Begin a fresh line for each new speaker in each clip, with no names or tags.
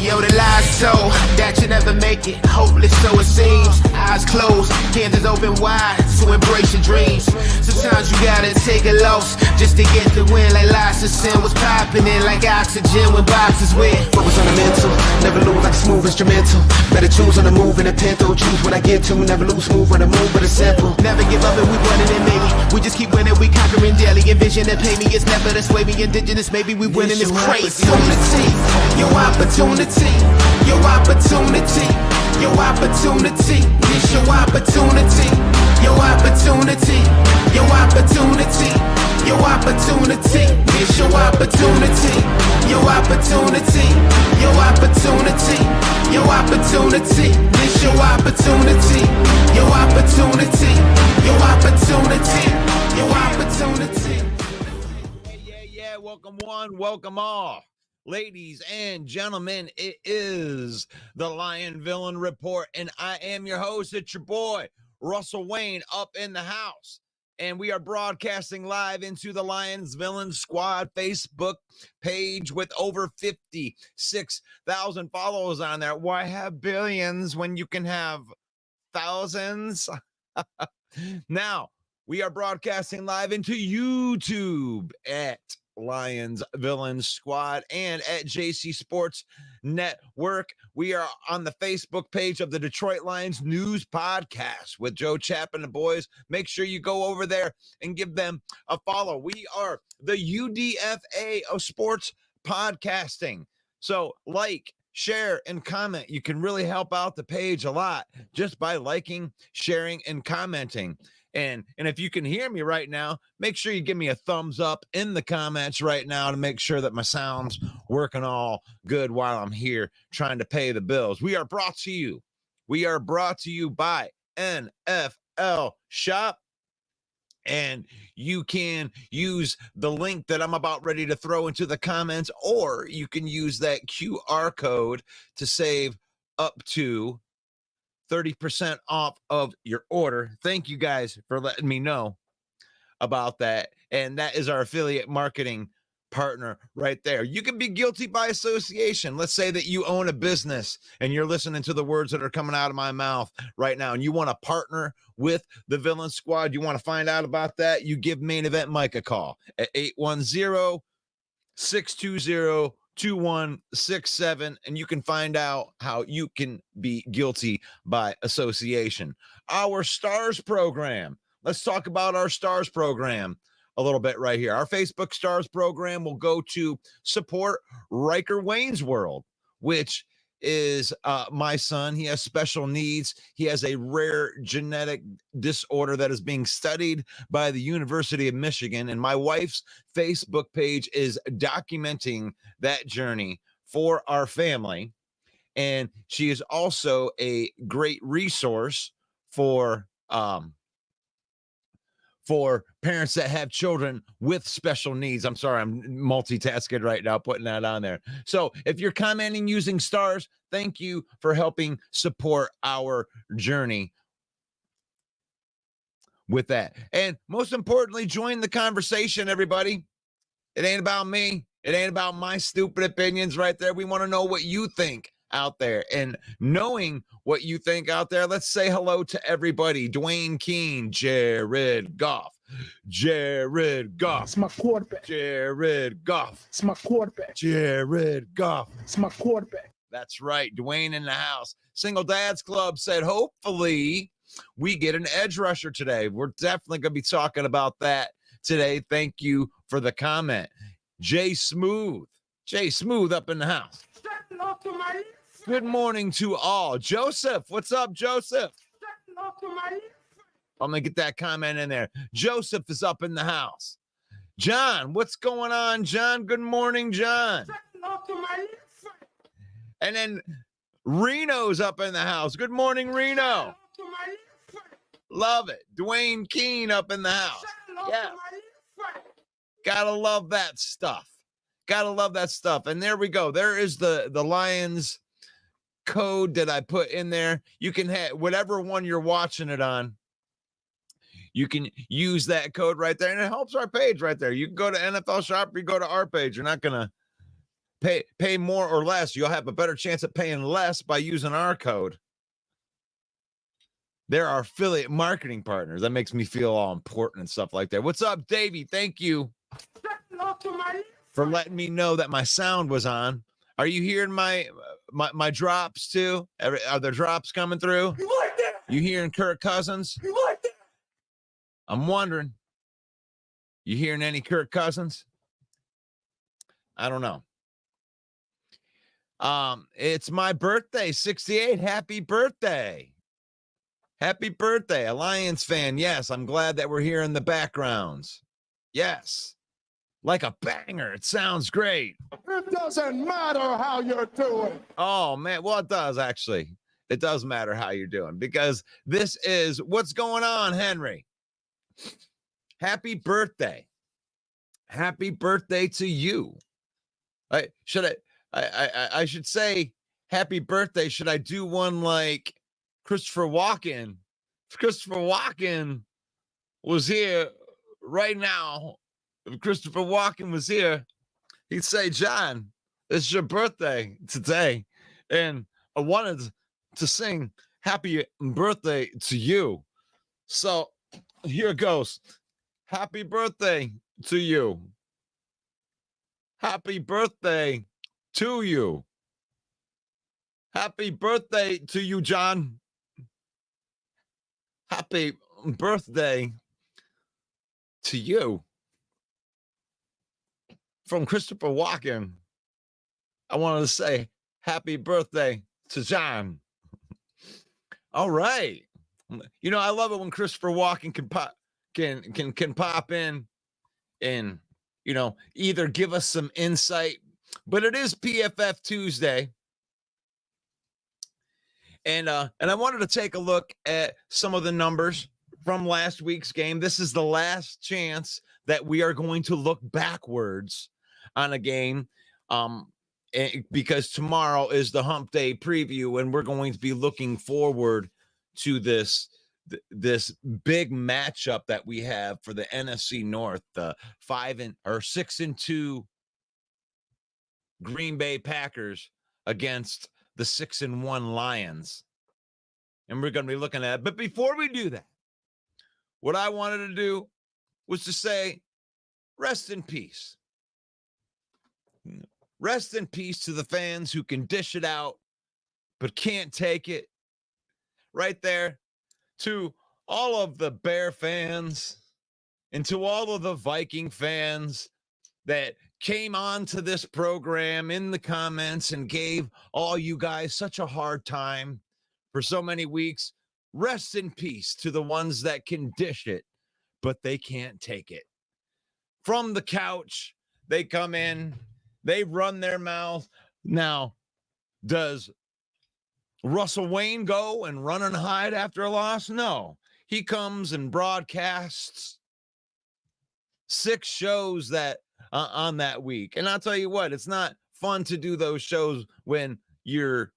Yo, the lies so that you never make it. Hopeless, so it seems. Eyes closed, hands open wide to embrace your dreams. Sometimes you gotta take a loss just to get the win. Like lies to sin was popping in like oxygen when boxes win. Focus on the mental, never lose like a smooth instrumental. Better choose on the move in a pinto. Choose when I get to, never lose, move on the move, but it's simple. Never give up and we running it maybe. We just keep winning, we conquering daily. Envision that pay me, it's never the sway me. Indigenous, maybe we winning, it's crazy. Your opportunity, your opportunity, your opportunity, this your opportunity, your opportunity, your opportunity, your opportunity, this your opportunity, your opportunity, your opportunity, your opportunity, this your opportunity, your opportunity, your opportunity, your opportunity.
Yeah, welcome one, welcome all. Ladies and gentlemen, it is the Lion Villain Report, and I am your host. It's your boy, Russell Wayne, up in the house. And we are broadcasting live into the Lions Villain Squad Facebook page with over 56,000 followers on there. Why have billions when you can have thousands? Now, we are broadcasting live into YouTube at Lions Villain Squad and at JC Sports Network. We are on the Facebook page of the Detroit Lions News Podcast with Joe Chapp and the boys. Make sure you go over there and give them a follow. We are the UDFA of sports podcasting. So like, share, and comment. You can really help out the page a lot just by liking, sharing, and commenting. And if you can hear me right now, make sure you give me a thumbs up in the comments right now to make sure that my sound's working all good while I'm here trying to pay the bills. We are brought to you by NFL Shop. And you can use the link that I'm about ready to throw into the comments, or you can use that QR code to save up to 30% off of your order. Thank you guys for letting me know about that. And that is our affiliate marketing partner right there. You can be guilty by association. Let's say that you own a business and you're listening to the words that are coming out of my mouth right now, and you want to partner with the Villain Squad. You want to find out about that? You give Main Event Mike a call at 810-620-2167, and you can find out how you can be guilty by association. Our STARS program. Let's talk about our STARS program a little bit right here. Our Facebook STARS program will go to support Riker Wayne's World, which is my son. He has special needs. He has a rare genetic disorder that is being studied by the University of Michigan. And my wife's Facebook page is documenting that journey for our family. And she is also a great resource for parents that have children with special needs. I'm sorry, I'm multitasking right now, putting that on there. So if you're commenting using STARS, thank you for helping support our journey with that. And most importantly, join the conversation, everybody. It ain't about me. It ain't about my stupid opinions right there. We want to know what you think out there. And knowing what you think out there, let's say hello to everybody. Dwayne Keene, Jared Goff. Jared Goff.
It's my quarterback.
Jared Goff.
It's my quarterback.
Jared Goff.
It's my quarterback.
That's right. Dwayne in the house. Single Dads Club said, hopefully we get an edge rusher today. We're definitely going to be talking about that today. Thank you for the comment. Jay Smooth up in the house. Good morning to all. Joseph, what's up, Joseph? I'm going to get that comment in there. Joseph is up in the house. John, what's going on, John? Good morning, John. And then Reno's up in the house. Good morning, Reno. Love it. Dwayne Keene up in the house. Yeah. Gotta love that stuff. Gotta love that stuff. And there we go. There is the Lions code that I put in there. You can have whatever one you're watching it on. You can use that code right there, and it helps our page right there. You can go to NFL Shop, or you go to our page. You're not gonna pay more or less. You'll have a better chance at paying less by using our code. They're our affiliate marketing partners. That makes me feel all important and stuff like that. What's up, Davey? Thank you for letting me know that my sound was on. Are you hearing my drops too? Are there drops coming through?
You like that?
You hearing Kirk Cousins?
You like that?
I'm wondering. You hearing any Kirk Cousins? I don't know. It's my birthday, 68. Happy birthday. Happy birthday, a Lions fan. Yes, I'm glad that we're hearing the backgrounds. Yes. Like a banger. It sounds great.
It doesn't matter how you're doing.
Oh, man. Well, it does, actually. It does matter how you're doing, because this is what's going on, Henry. Happy birthday. Happy birthday to you. I should say happy birthday. Should I do one like Christopher Walken? If Christopher Walken was here right now, if Christopher Walken was here, he'd say, John, it's your birthday today, and I wanted to sing happy birthday to you. So here it goes. Happy birthday to you. Happy birthday to you. Happy birthday to you, John. Happy birthday to you. From Christopher Walken, I wanted to say happy birthday to John. All right. You know, I love it when Christopher Walken can pop in and, you know, either give us some insight, but it is PFF Tuesday. And I wanted to take a look at some of the numbers from last week's game. This is the last chance that we are going to look backwards on a game, because tomorrow is the Hump Day preview, and we're going to be looking forward to this big matchup that we have for the NFC North, the 6-2 Green Bay Packers against the 6-1 Lions. And we're going to be looking at it. But before we do that, what I wanted to do was to say, rest in peace. Rest in peace to the fans who can dish it out but can't take it. Right there, to all of the Bear fans and to all of the Viking fans that came on to this program in the comments and gave all you guys such a hard time for so many weeks. Rest in peace to the ones that can dish it, but they can't take it. From the couch, they come in, they run their mouth. Now, does Russell Wayne go and run and hide after a loss? No. He comes and broadcasts 6 shows that on that week. And I'll tell you what, it's not fun to do those shows when you're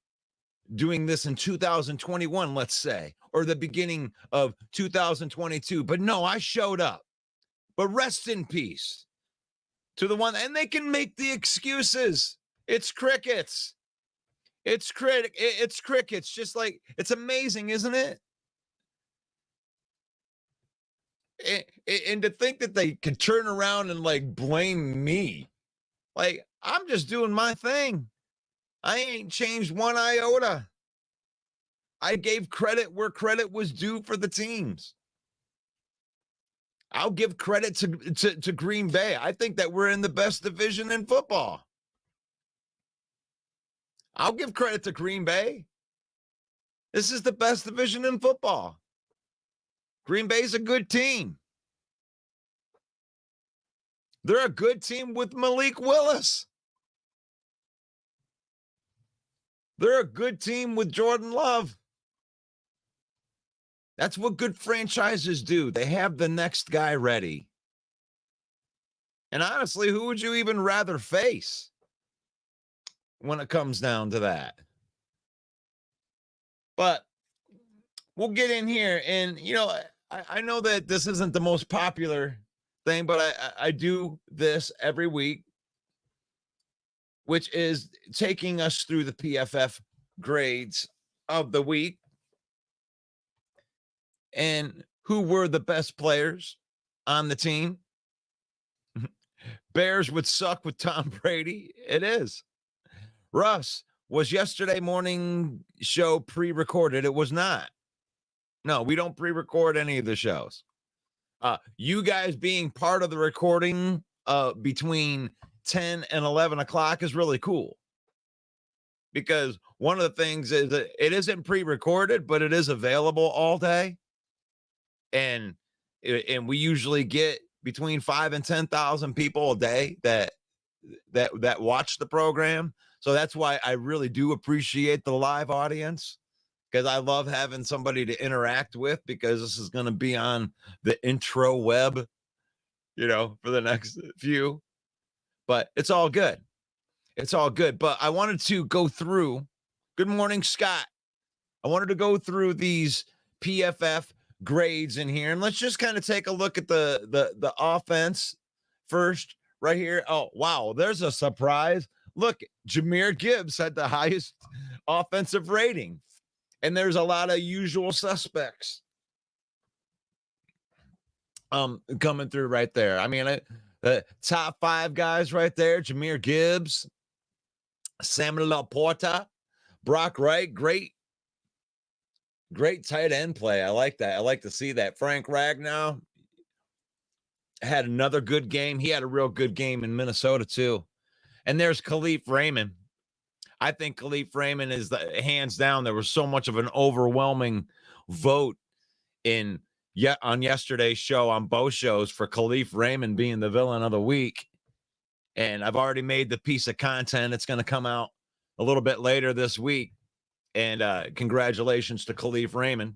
doing this in 2021, let's say, or the beginning of 2022. But no, I showed up. But rest in peace to the one, and they can make the excuses. It's crickets. It's crickets. Just like, it's amazing, isn't it? And to think that they could turn around and like blame me. Like, I'm just doing my thing. I ain't changed one iota. I gave credit where credit was due for the teams. I'll give credit to Green Bay. I think that we're in the best division in football. I'll give credit to Green Bay. This is the best division in football. Green Bay's a good team. They're a good team with Malik Willis. They're a good team with Jordan Love. That's what good franchises do. They have the next guy ready. And honestly, who would you even rather face when it comes down to that? But we'll get in here. And, you know, I know that this isn't the most popular thing, but I do this every week, which is taking us through the PFF grades of the week and who were the best players on the team. Bears would suck with Tom Brady. It is. Russ, was yesterday morning show pre-recorded? It was not. No, we don't pre-record any of the shows. You guys being part of the recording between 10 and 11 o'clock is really cool. Because one of the things is that it isn't pre-recorded, but it is available all day. And we usually get between 5 and 10,000 people a day that watch the program. So that's why I really do appreciate the live audience, because I love having somebody to interact with, because this is going to be on the intro web, you know, for the next few. But it's all good. It's all good. But I wanted to go through. Good morning, Scott. I wanted to go through these PFF grades in here, and let's just kind of take a look at the offense first right here. Oh, wow. There's a surprise. Look, Jahmyr Gibbs had the highest offensive rating, and there's a lot of usual suspects coming through right there. I mean, the top 5 guys right there: Jahmyr Gibbs, Samuel Laporta, Brock Wright. Great tight end play. I like that. I like to see that. Frank Ragnow had another good game. He had a real good game in Minnesota too. And there's Khalif Raymond. I think Khalif Raymond is the hands down. There was so much of an overwhelming vote on yesterday's show, on both shows, for Khalif Raymond being the villain of the week. And I've already made the piece of content. It's going to come out a little bit later this week. And congratulations to Khalif Raymond.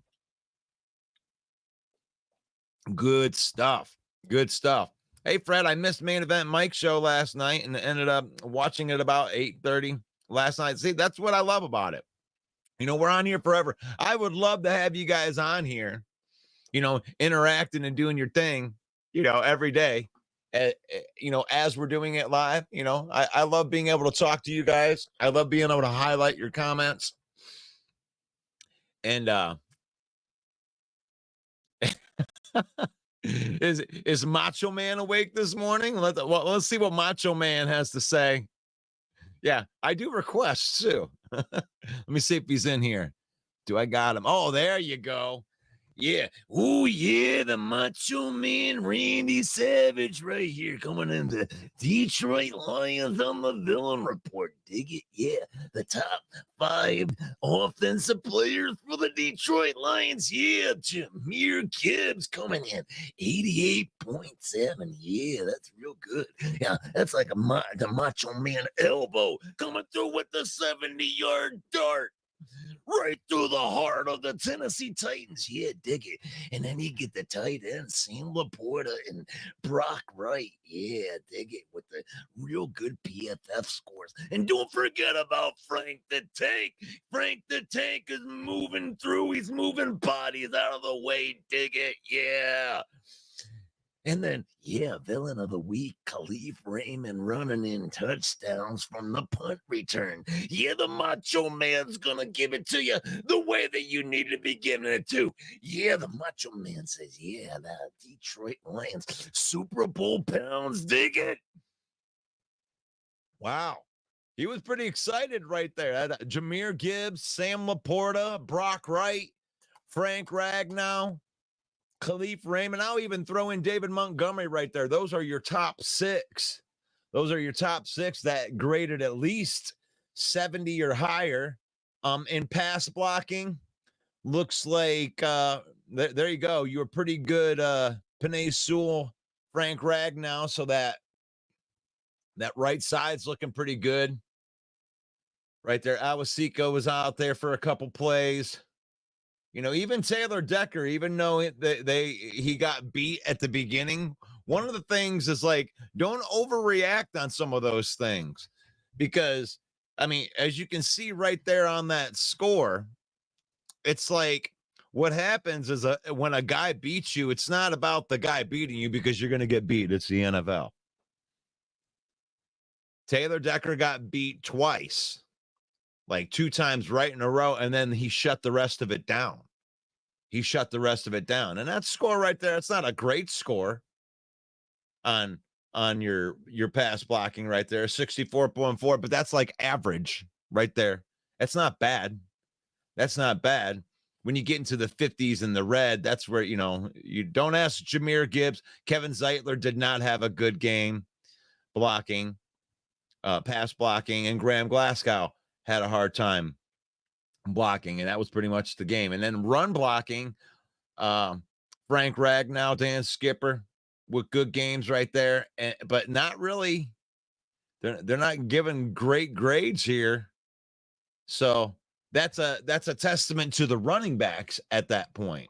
Good stuff. Good stuff. Hey, Fred, I missed Main Event Mike's show last night and ended up watching it about 8:30 last night. See, that's what I love about it. You know, we're on here forever. I would love to have you guys on here, you know, interacting and doing your thing, you know, every day. You know, as we're doing it live, you know, I love being able to talk to you guys. I love being able to highlight your comments. And is Macho Man awake this morning? Let's see what Macho Man has to say. Yeah, I do requests too. Let me see if he's in here. Do I got him? Oh, there you go. Yeah. Oh, yeah, the Macho Man Randy Savage right here coming in the Detroit Lions on the Villain Report. Dig it? Yeah. The top 5 offensive players for the Detroit Lions. Yeah. Jameer Gibbs coming in 88.7. Yeah, that's real good. Yeah, that's like the Macho Man elbow coming through with the 70-yard dart. Right through the heart of the Tennessee Titans. Yeah, dig it. And then you get the tight ends, Sam Laporta and Brock Wright. Yeah, dig it, with the real good PFF scores. And don't forget about Frank the Tank. Frank the Tank is moving through. He's moving bodies out of the way. Dig it. Yeah. And then, yeah, villain of the week, Khalif Raymond running in touchdowns from the punt return. Yeah, the Macho Man's gonna give it to you the way that you need to be giving it to. Yeah, the Macho Man says, yeah, the Detroit Lions, Super Bowl pounds, dig it. Wow. He was pretty excited right there. Jameer Gibbs, Sam Laporta, Brock Wright, Frank Ragnow, Khalif Raymond. I'll even throw in David Montgomery right there. Those are your top 6. Those are your top 6 that graded at least 70 or higher. In pass blocking, looks like there you go. You were pretty good. Penei Sewell, Frank Ragnow. So that right side's looking pretty good. Right there. Awasika was out there for a couple plays. You know, even Taylor Decker, even though he got beat at the beginning, one of the things is like, don't overreact on some of those things, because, I mean, as you can see right there on that score, it's like what happens is when a guy beats you, it's not about the guy beating you because you're going to get beat. It's the NFL. Taylor Decker got beat twice, like 2 times right in a row, and then he shut the rest of it down. And that score right there, it's not a great score on your pass blocking right there, 64.4, but that's like average right there. That's not bad. When you get into the 50s and the red, that's where, you know, you don't ask Jameer Gibbs. Kevin Zeitler did not have a good game blocking, pass blocking, and Graham Glasgow had a hard time blocking, and that was pretty much the game. And then run blocking, Frank Ragnow, Dan Skipper with good games right there, but not really. They're not giving great grades here. So that's a testament to the running backs at that point.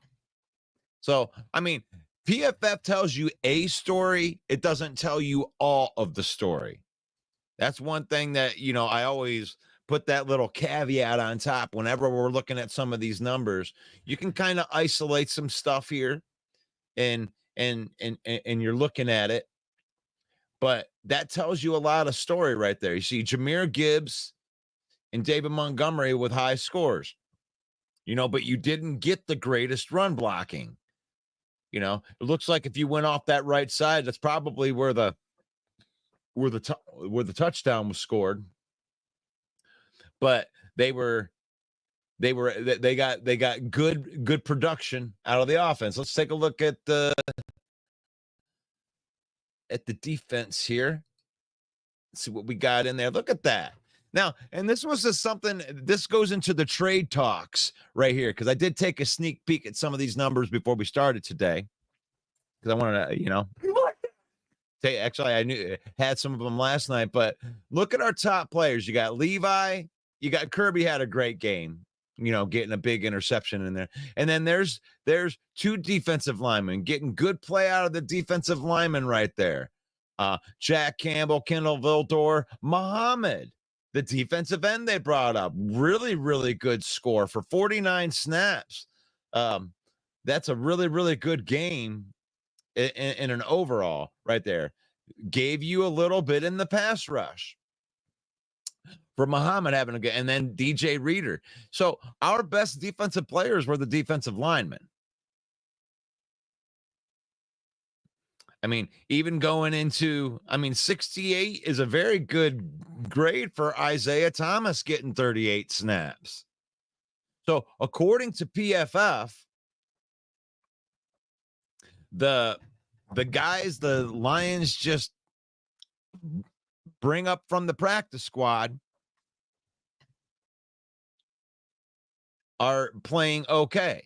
So, I mean, PFF tells you a story. It doesn't tell you all of the story. That's one thing that, you know, I always put that little caveat on top whenever we're looking at some of these numbers. You can kind of isolate some stuff here and you're looking at it, but that tells you a lot of story right there. You see Jameer Gibbs and David Montgomery with high scores, you know, but you didn't get the greatest run blocking. You know, it looks like if you went off that right side, that's probably where the touchdown was scored. But they got good production out of the offense. Let's take a look at the defense here. Let's see what we got in there. Look at that. Now, and this was just something, this goes into the trade talks right here, because I did take a sneak peek at some of these numbers before we started today, because I wanted to, you know, actually, I had some of them last night, but look at our top players. You got Levi, you got Kirby had a great game. getting a big interception in there. And then there's two defensive linemen getting good play out of the defensive linemen right there. Jack Campbell, Kendall Vildor, Muhammad, the defensive end they brought up. Really, really good score for 49 snaps. That's a really, really good game in an overall right there. Gave you a little bit in the pass rush for Muhammad having a good, and then DJ Reader. So our best defensive players were the defensive linemen. I mean, even going into, 68 is a very good grade for Isaiah Thomas getting 38 snaps. So according to PFF, the guys the Lions just bring up from the practice squad are playing okay.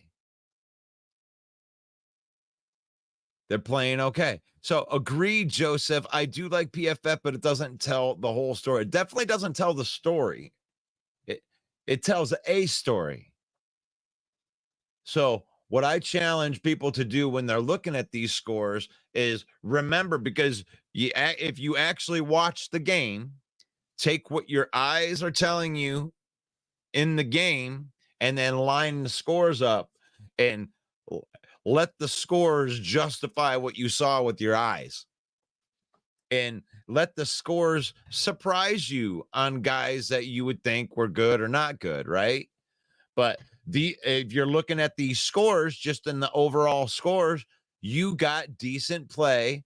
They're playing okay. So agreed, Joseph. I do like PFF, but it doesn't tell the whole story. It definitely doesn't tell the story. It tells a story. So what I challenge people to do when they're looking at these scores is remember, because if you actually watch the game, take what your eyes are telling you in the game and then line the scores up and let the scores justify what you saw with your eyes, and let the scores surprise you on guys that you would think were good or not good, right? But if you're looking at these scores, just in the overall scores, you got decent play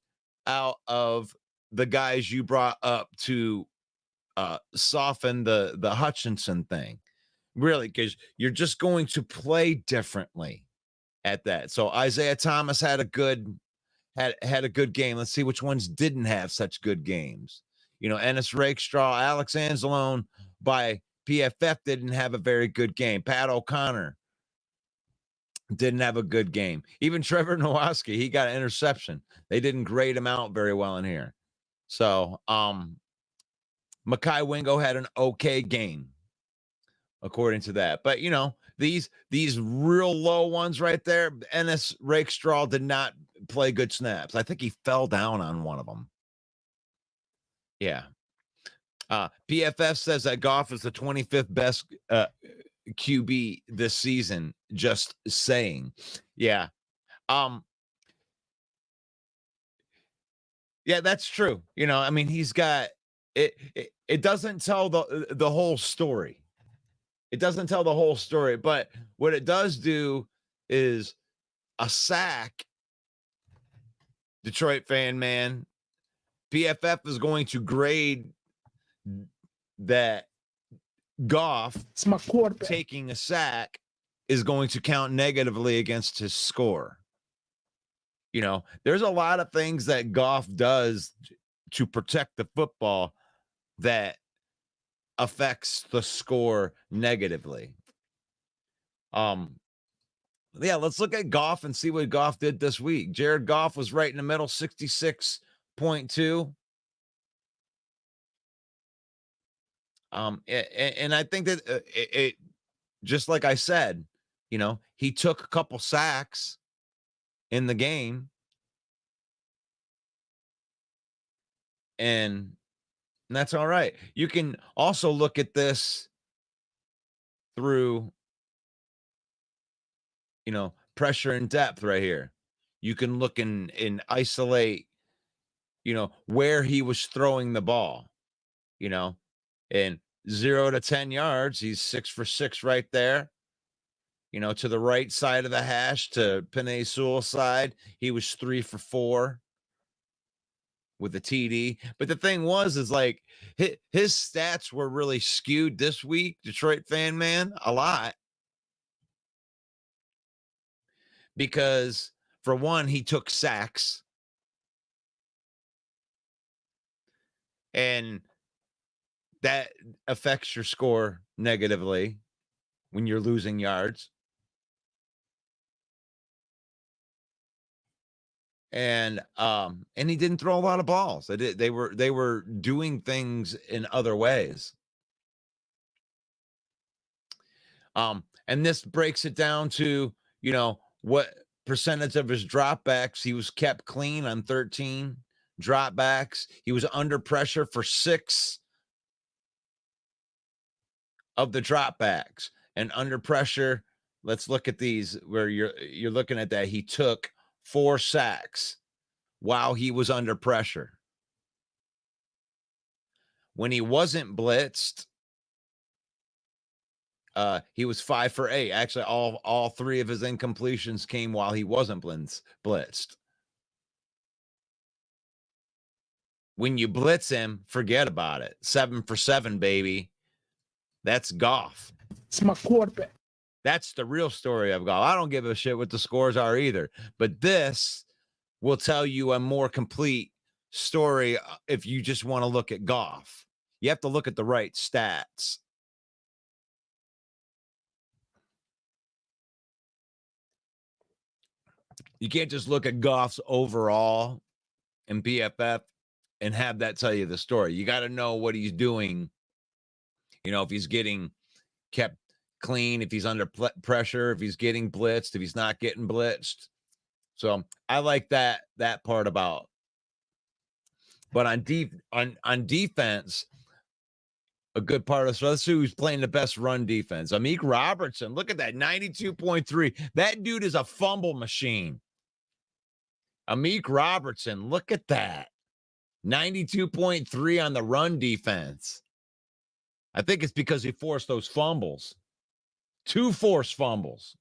out of the guys you brought up to soften the Hutchinson thing, really, because you're just going to play differently at that. So Isaiah Thomas had a good game. Let's see which ones didn't have such good games. Ennis Rakestraw, Alex Anzalone by PFF didn't have a very good game. Pat O'Connor didn't have a good game. Even Trevor Nowaski, he got an interception. They didn't grade him out very well in here. So Mekhi Wingo had an okay game, according to that. But these real low ones right there, Ennis Rakestraw did not play good snaps. I think he fell down on one of them. Yeah. PFF says that Goff is the 25th best QB this season. Just saying. Yeah. Yeah, that's true. He's got it. It doesn't tell the whole story. It doesn't tell the whole story, but what it does do is a sack. Detroit fan, man. PFF is going to grade that Goff
It's my quarterback.
taking a sack is going to count negatively against his score. There's a lot of things that Goff does to protect the football that affects the score negatively. Yeah, let's look at Goff and see what Goff did this week. Jared Goff was right in the middle, 66.2. And I think that it just like I said, he took a couple sacks in the game, and that's all right. You can also look at this through, pressure and depth right here. You can look and isolate, where he was throwing the ball, and 0 to 10 yards. He's 6 for 6 right there. To the right side of the hash to Penei Sewell's side, he was 3 for 4 with a TD. But the thing is like his stats were really skewed this week, Detroit fan, man, a lot. Because for one, he took sacks. And that affects your score negatively when you're losing yards. And he didn't throw a lot of balls. They were doing things in other ways. And this breaks it down to, you know, what percentage of his dropbacks he was kept clean on 13 dropbacks. He was under pressure for 6 of the dropbacks, and under pressure. Let's look at these where you're looking at that. He took 4 sacks while he was under pressure. When he wasn't blitzed, he was 5 for 8. Actually, all 3 of his incompletions came while he wasn't blitzed. When you blitz him, forget about it. 7 for 7, baby. That's Goff.
It's my quarterback.
That's the real story of Goff. I don't give a shit what the scores are either. But this will tell you a more complete story if you just want to look at Goff. You have to look at the right stats. You can't just look at Goff's overall in PFF and have that tell you the story. You got to know what he's doing. You know, if he's getting kept clean, if he's under pressure, if he's getting blitzed, if he's not getting blitzed. So I like that part about. But on defense, a good part of this. Let's see who's playing the best run defense. Amik Robertson. Look at that, 92.3. That dude is a fumble machine. Amik Robertson, look at that. 92.3 on the run defense. I think it's because he forced those fumbles. 2 forced fumbles.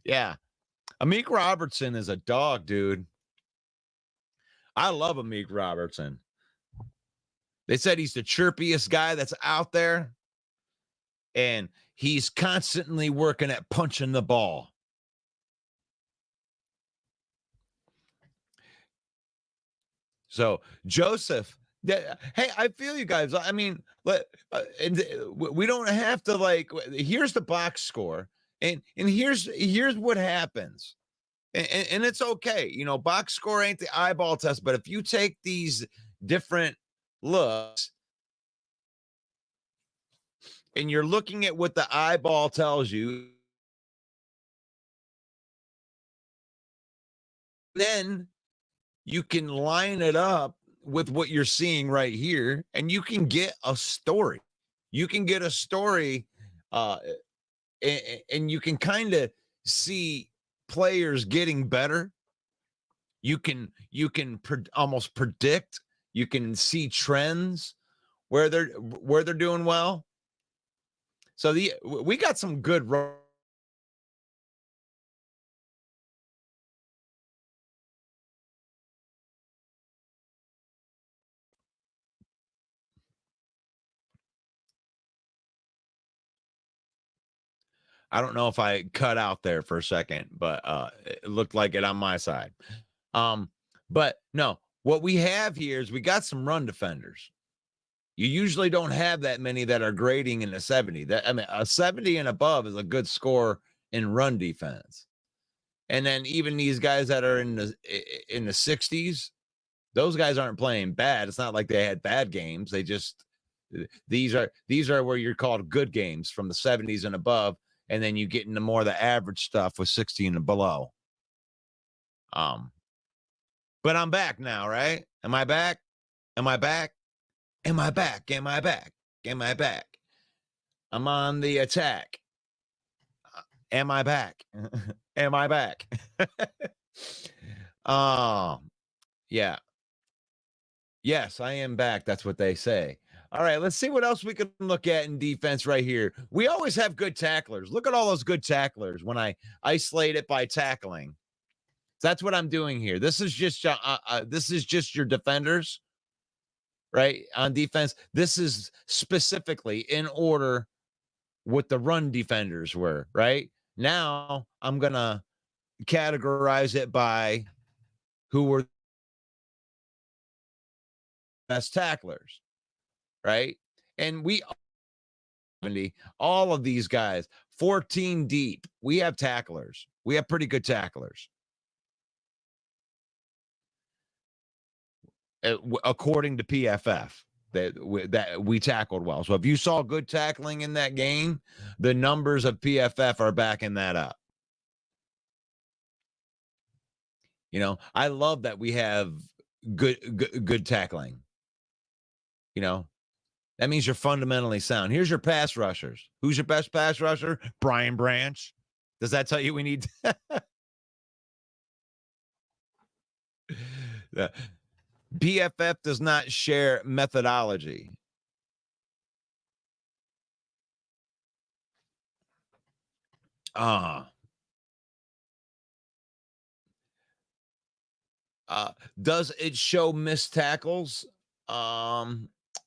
Yeah. Amik Robertson is a dog, dude. I love Amik Robertson. They said he's the chirpiest guy that's out there. And he's constantly working at punching the ball. So, Joseph, hey, I feel you guys. I mean, we don't have to here's the box score. And here's what happens. And it's okay. You know, box score ain't the eyeball test. But if you take these different looks and you're looking at what the eyeball tells you, then you can line it up with what you're seeing right here, and you can get a story. You can get a story, and you can kind of see players getting better. You can almost predict. You can see trends where they're doing well. So we got some good. I don't know if I cut out there for a second, but it looked like it on my side. But no, what we have here is we got some run defenders. You usually don't have that many that are grading in the 70. A 70 and above is a good score in run defense. And then even these guys that are in the 60s, those guys aren't playing bad. It's not like they had bad games. They just these are where you're called good games from the 70s and above. And then you get into more of the average stuff with 16 and below. But I'm back now, right? Am I back? Am I back? Am I back? Am I back? Am I back? I'm on the attack. Am I back? Am I back? Yeah. Yes, I am back. That's what they say. All right, let's see what else we can look at in defense right here. We always have good tacklers. Look at all those good tacklers when I isolate it by tackling. That's what I'm doing here. This is just your defenders, right, on defense. This is specifically in order what the run defenders were, right? Now I'm going to categorize it by who were best tacklers. Right. And all of these guys, 14 deep, we have tacklers. We have pretty good tacklers. According to PFF. that we tackled well. So if you saw good tackling in that game, the numbers of PFF are backing that up. You know, I love that we have good tackling. You know, that means you're fundamentally sound. Here's your pass rushers. Who's your best pass rusher? Brian Branch. Does that tell you we need the PFF does not share methodology. Does it show missed tackles?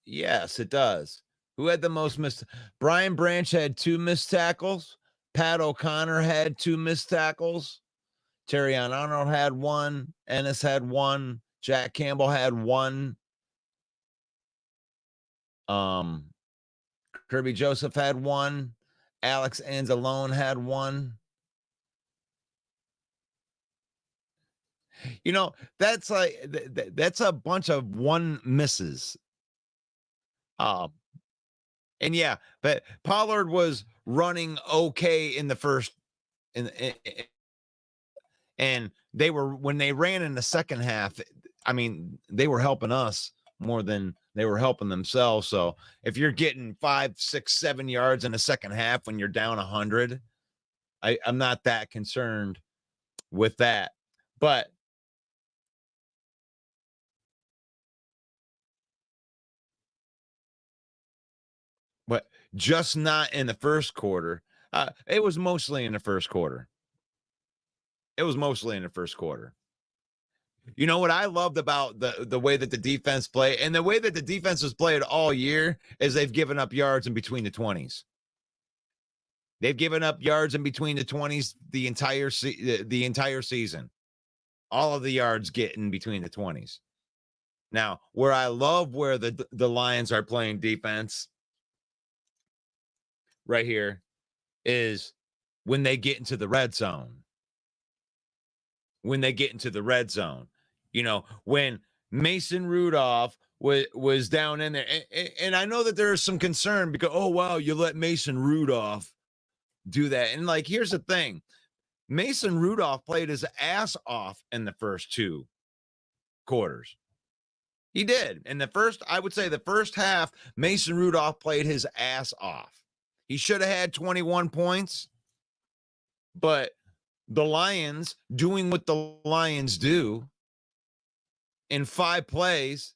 Yes, it does. Who had the most missed? Brian Branch had 2 missed tackles. Pat O'Connor had 2 missed tackles. Terrion Arnold had 1. Ennis had 1. Jack Campbell had 1. Kirby Joseph had 1. Alex Anzalone had 1. You know, that's like that's a bunch of 1 misses. And yeah, but Pollard was running okay in the first and they were when they ran in the second half, I mean, they were helping us more than they were helping themselves. So if you're getting 5, 6, 7 yards in the second half when you're down 100, I'm not that concerned with that. But just not in the first quarter. It was mostly in the first quarter. It was mostly in the first quarter. You know what I loved about the way that the defense played and the way that the defense has played all year is they've given up yards in between the 20s. They've given up yards in between the 20s the entire season. All of the yards get in between the 20s. Now, where I love where the Lions are playing defense right here is when they get into the red zone. When they get into the red zone, you know, when Mason Rudolph was down in there, and I know that there is some concern because, oh, wow, you let Mason Rudolph do that. And like, here's the thing. Mason Rudolph played his ass off in the first 2 quarters. He did. In the first, I would say the first half, Mason Rudolph played his ass off. He should have had 21 points, but the Lions doing what the Lions do in 5 plays,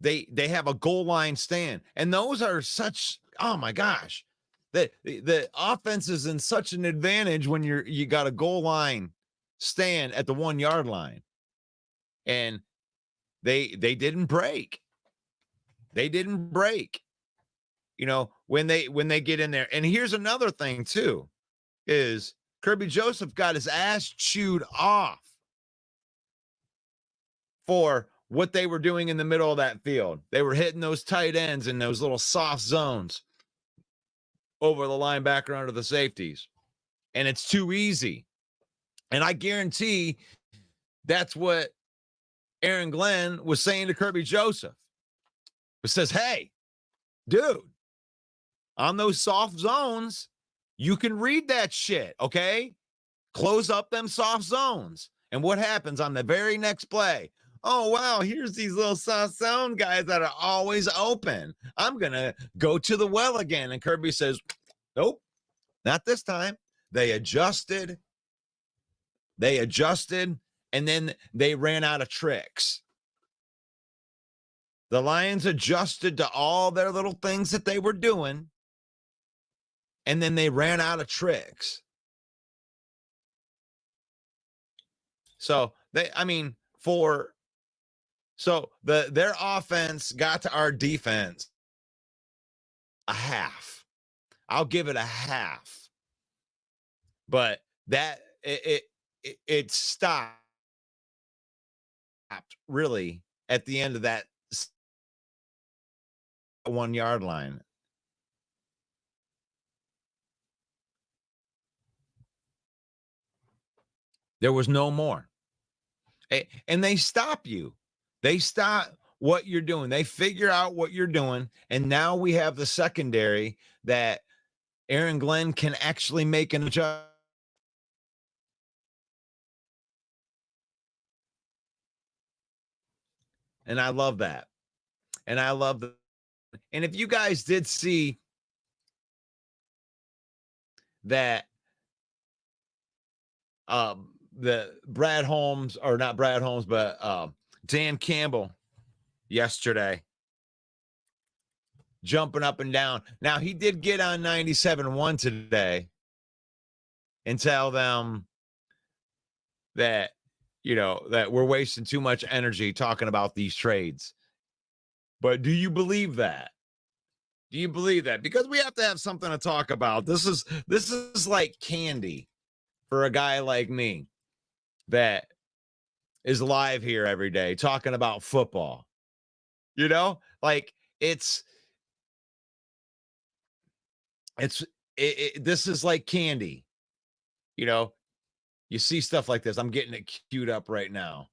they have a goal line stand. And those are such, oh my gosh, the offense is in such an advantage when you got a goal line stand at the 1 yard line. And they didn't break. They didn't break. You know, when they get in there. And here's another thing too, is Kirby Joseph got his ass chewed off for what they were doing in the middle of that field. They were hitting those tight ends in those little soft zones over the linebacker under the safeties. And it's too easy. And I guarantee that's what Aaron Glenn was saying to Kirby Joseph. It says, hey, dude, on those soft zones, you can read that shit, okay? Close up them soft zones. And what happens on the very next play? Oh, wow, here's these little soft zone guys that are always open. I'm going to go to the well again. And Kirby says, nope, not this time. They adjusted, and then they ran out of tricks. The Lions adjusted to all their little things that they were doing, and then they ran out of tricks. So their offense got to our defense a half. I'll give it a half. But that it stopped really at the end of that 1 yard line. There was no more. And they stop you. They stop what you're doing. They figure out what you're doing. And now we have the secondary that Aaron Glenn can actually make an adjustment. And I love that. And I love the. And if you guys did see that, the Brad Holmes, or not Brad Holmes, but Dan Campbell yesterday jumping up and down. Now, he did get on 97.1 today and tell them that, that we're wasting too much energy talking about these trades. But do you believe that? Do you believe that? Because we have to have something to talk about. This is like candy for a guy like me that is live here every day talking about football. Like this is like candy. You see stuff like this. I'm getting it queued up right now,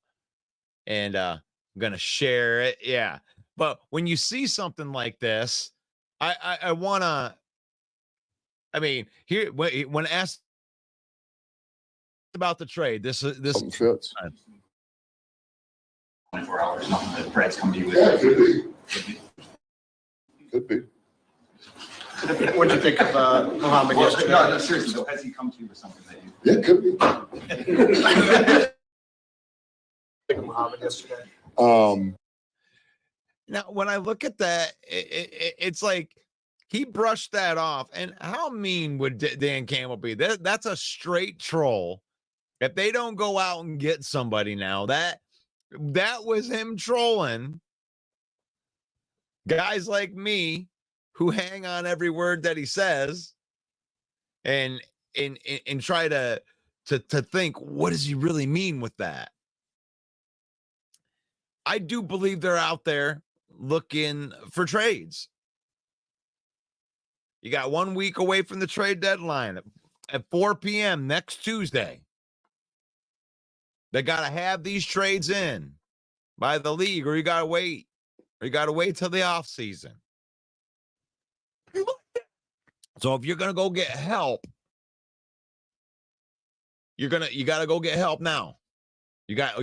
and I'm gonna share it. Yeah. But when you see something like this, I wanna. I mean, here when asked about the trade, this
Fits.
24 hours, something that Brad's come to you with.
Yeah, could be.
What do you think of Muhammad yesterday?
No, seriously, though, has he come to you with something that you?
Yeah, could be.
Think of Muhammad yesterday.
Now, when I look at that, it's like he brushed that off. And how mean would Dan Campbell be? That's a straight troll. If they don't go out and get somebody now, that was him trolling guys like me who hang on every word that he says and try to think, what does he really mean with that? I do believe they're out there looking for trades. You got 1 week away from the trade deadline at 4 p.m. next Tuesday. They got to have these trades in by the league, or you got to wait. Or you got to wait till the offseason. So if you're going to go get help, you got to go get help now. You got a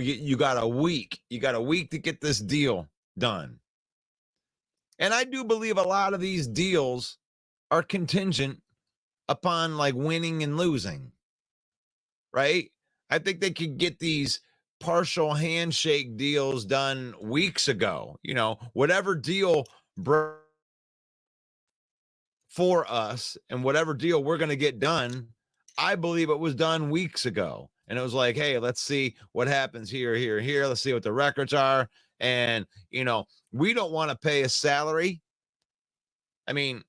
week. You got a week to get this deal done. And I do believe a lot of these deals are contingent upon like winning and losing. Right? I think they could get these partial handshake deals done weeks ago. Whatever deal for us and whatever deal we're going to get done, I believe it was done weeks ago. And it was like, hey, let's see what happens here. Let's see what the records are. And, we don't want to pay a salary. I mean,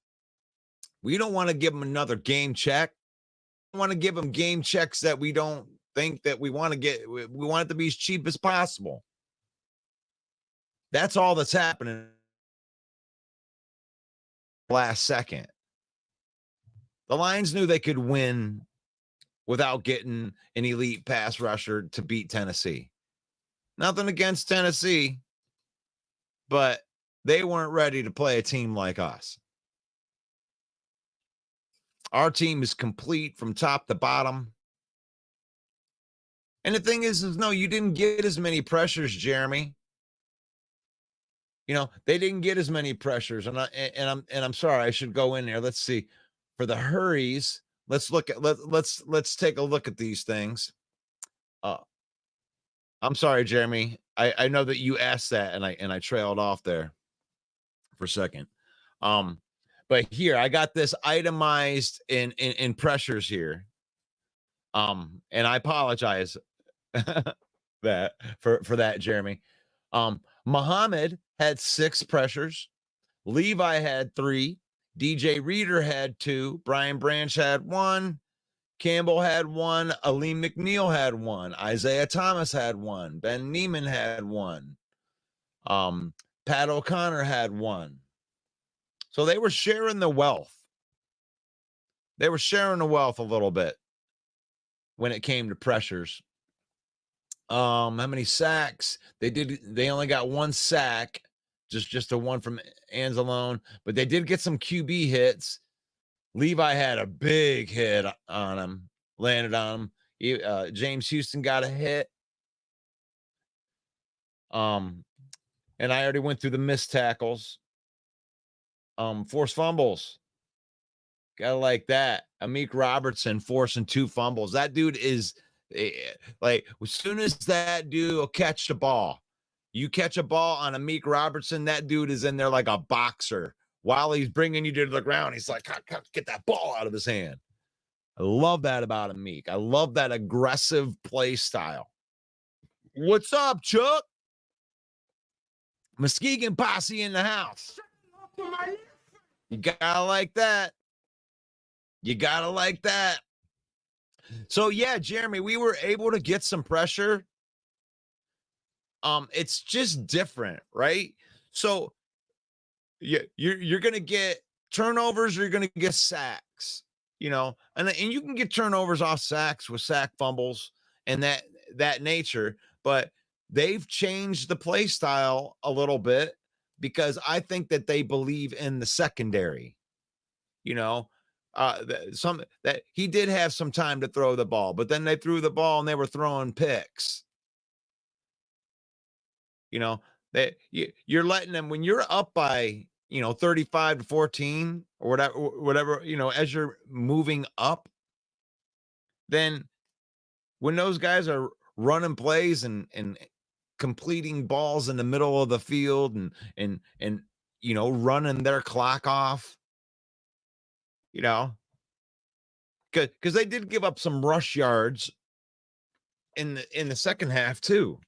we don't want to give them another game check. We want to give them game checks that we don't think that we want to get. We want it to be as cheap as possible. That's all that's happening last second. The Lions knew they could win without getting an elite pass rusher to beat Tennessee. Nothing against Tennessee, but they weren't ready to play a team like us. Our team is complete from top to bottom. And the thing is no, you didn't get as many pressures, Jeremy. They didn't get as many pressures, and I'm sorry, I should go in there. Let's see. For the hurries, let's take a look at these things. I'm sorry, Jeremy. I know that you asked that, and I trailed off there for a second. But here I got this itemized in pressures here. And I apologize that for that, Jeremy. Muhammad had 6 pressures. Levi had 3. DJ Reader had 2. Brian Branch had 1. Campbell had 1. Aleem McNeil had 1. Isaiah Thomas had 1. Ben Neiman had 1. Pat O'Connor had 1. So they were sharing the wealth. They were sharing the wealth a little bit when it came to pressures. How many sacks? They only got 1 sack just a one from Anzalone, but they did get some QB hits. Levi had a big hit on him, landed on him. James Houston got a hit. And I already went through the missed tackles. Forced fumbles. Gotta like that. Amik Robertson forcing 2 fumbles. That dude is like, as soon as that dude will catch the ball, you catch a ball on Amik Robertson, that dude is in there like a boxer. While he's bringing you to the ground, he's like, get that ball out of his hand. I love that about Amik. I love that aggressive play style. What's up, Chuck? Muskegon posse in the house. You gotta like that. You gotta like that. So yeah, Jeremy, we were able to get some pressure. It's just different, right? So you're gonna get turnovers, or you're gonna get sacks, and you can get turnovers off sacks with sack fumbles and that nature, but they've changed the play style a little bit because I think that they believe in the secondary. That he did have some time to throw the ball, but then they threw the ball and they were throwing picks. That you're letting them, when you're up by 35-14 or whatever, as you're moving up, then when those guys are running plays and completing balls in the middle of the field and running their clock off, because they did give up some rush yards in the second half too.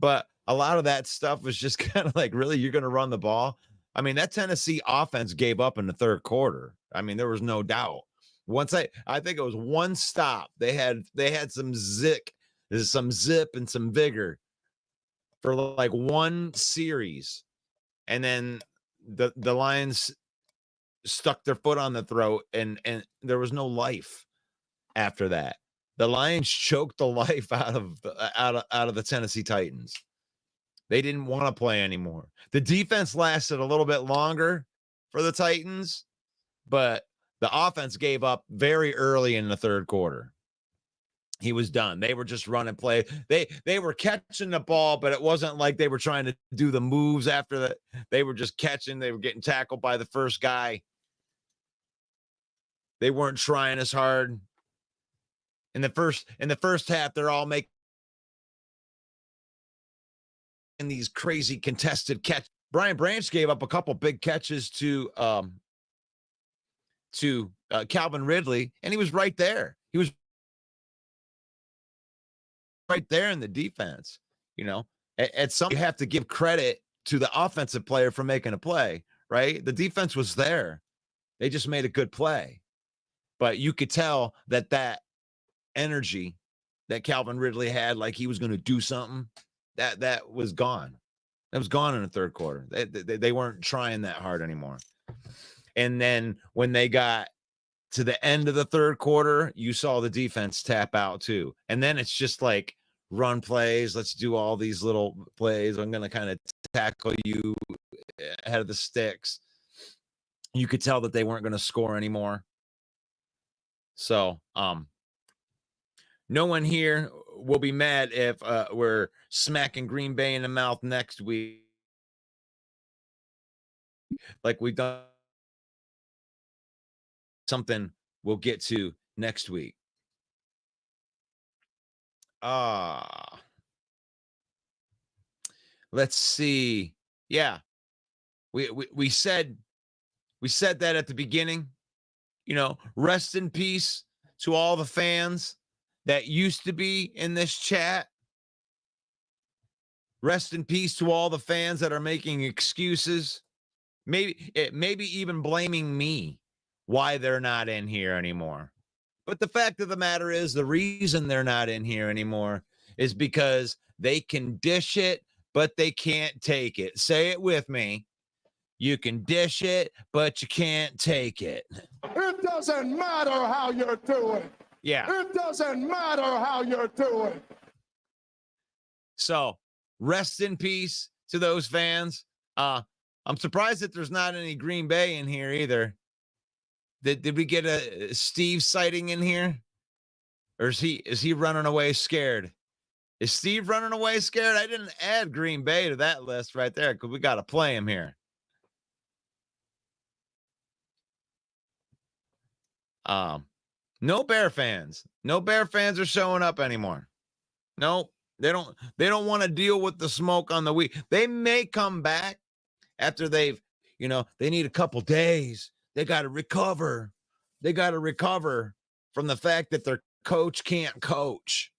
But a lot of that stuff was just kind of like, really, you're going to run the ball? I mean, that Tennessee offense gave up in the third quarter. I mean, there was no doubt. Once I think it was one stop. They had some zip and some vigor for like one series. And then the Lions stuck their foot on the throat and there was no life after that. The Lions choked the life out of the Tennessee Titans. They didn't want to play anymore. The defense lasted a little bit longer for the Titans, but the offense gave up very early in the third quarter. He was done. They were just running play. They were catching the ball, but it wasn't like they were trying to do the moves after that. They were just catching. They were getting tackled by the first guy. They weren't trying as hard. In the first half, they're all making these crazy contested catch. Brian Branch gave up a couple big catches to Calvin Ridley, and he was right there. He was right there in the defense. At some, you have to give credit to the offensive player for making a play, right? The defense was there. They just made a good play. But you could tell that energy that Calvin Ridley had, like he was going to do something, that was gone. That was gone in the third quarter. They weren't trying that hard anymore. And then when they got to the end of the third quarter, you saw the defense tap out too. And then it's just like run plays. Let's do all these little plays. I'm going to kind of tackle you ahead of the sticks. You could tell that they weren't going to score anymore. So, no one here will be mad if we're smacking Green Bay in the mouth next week, like we've done. Something we'll get to next week. Let's see. Yeah, we said that at the beginning. Rest in peace to all the fans that used to be in this chat. Rest in peace to all the fans that are making excuses. Maybe even blaming me why they're not in here anymore. But the fact of the matter is, the reason they're not in here anymore is because they can dish it, but they can't take it. Say it with me. You can dish it, but you can't take it.
It doesn't matter how you're doing.
Yeah.
It doesn't matter how you're doing.
So rest in peace to those fans. I'm surprised that there's not any Green Bay in here either. Did we get a Steve sighting in here? Or is he running away scared? Is Steve running away scared? I didn't add Green Bay to that list right there because we got to play him here. No Bear fans. No Bear fans are showing up anymore. No, they don't want to deal with the smoke on the week. They may come back after they've, they need a couple days. They got to recover. They got to recover from the fact that their coach can't coach.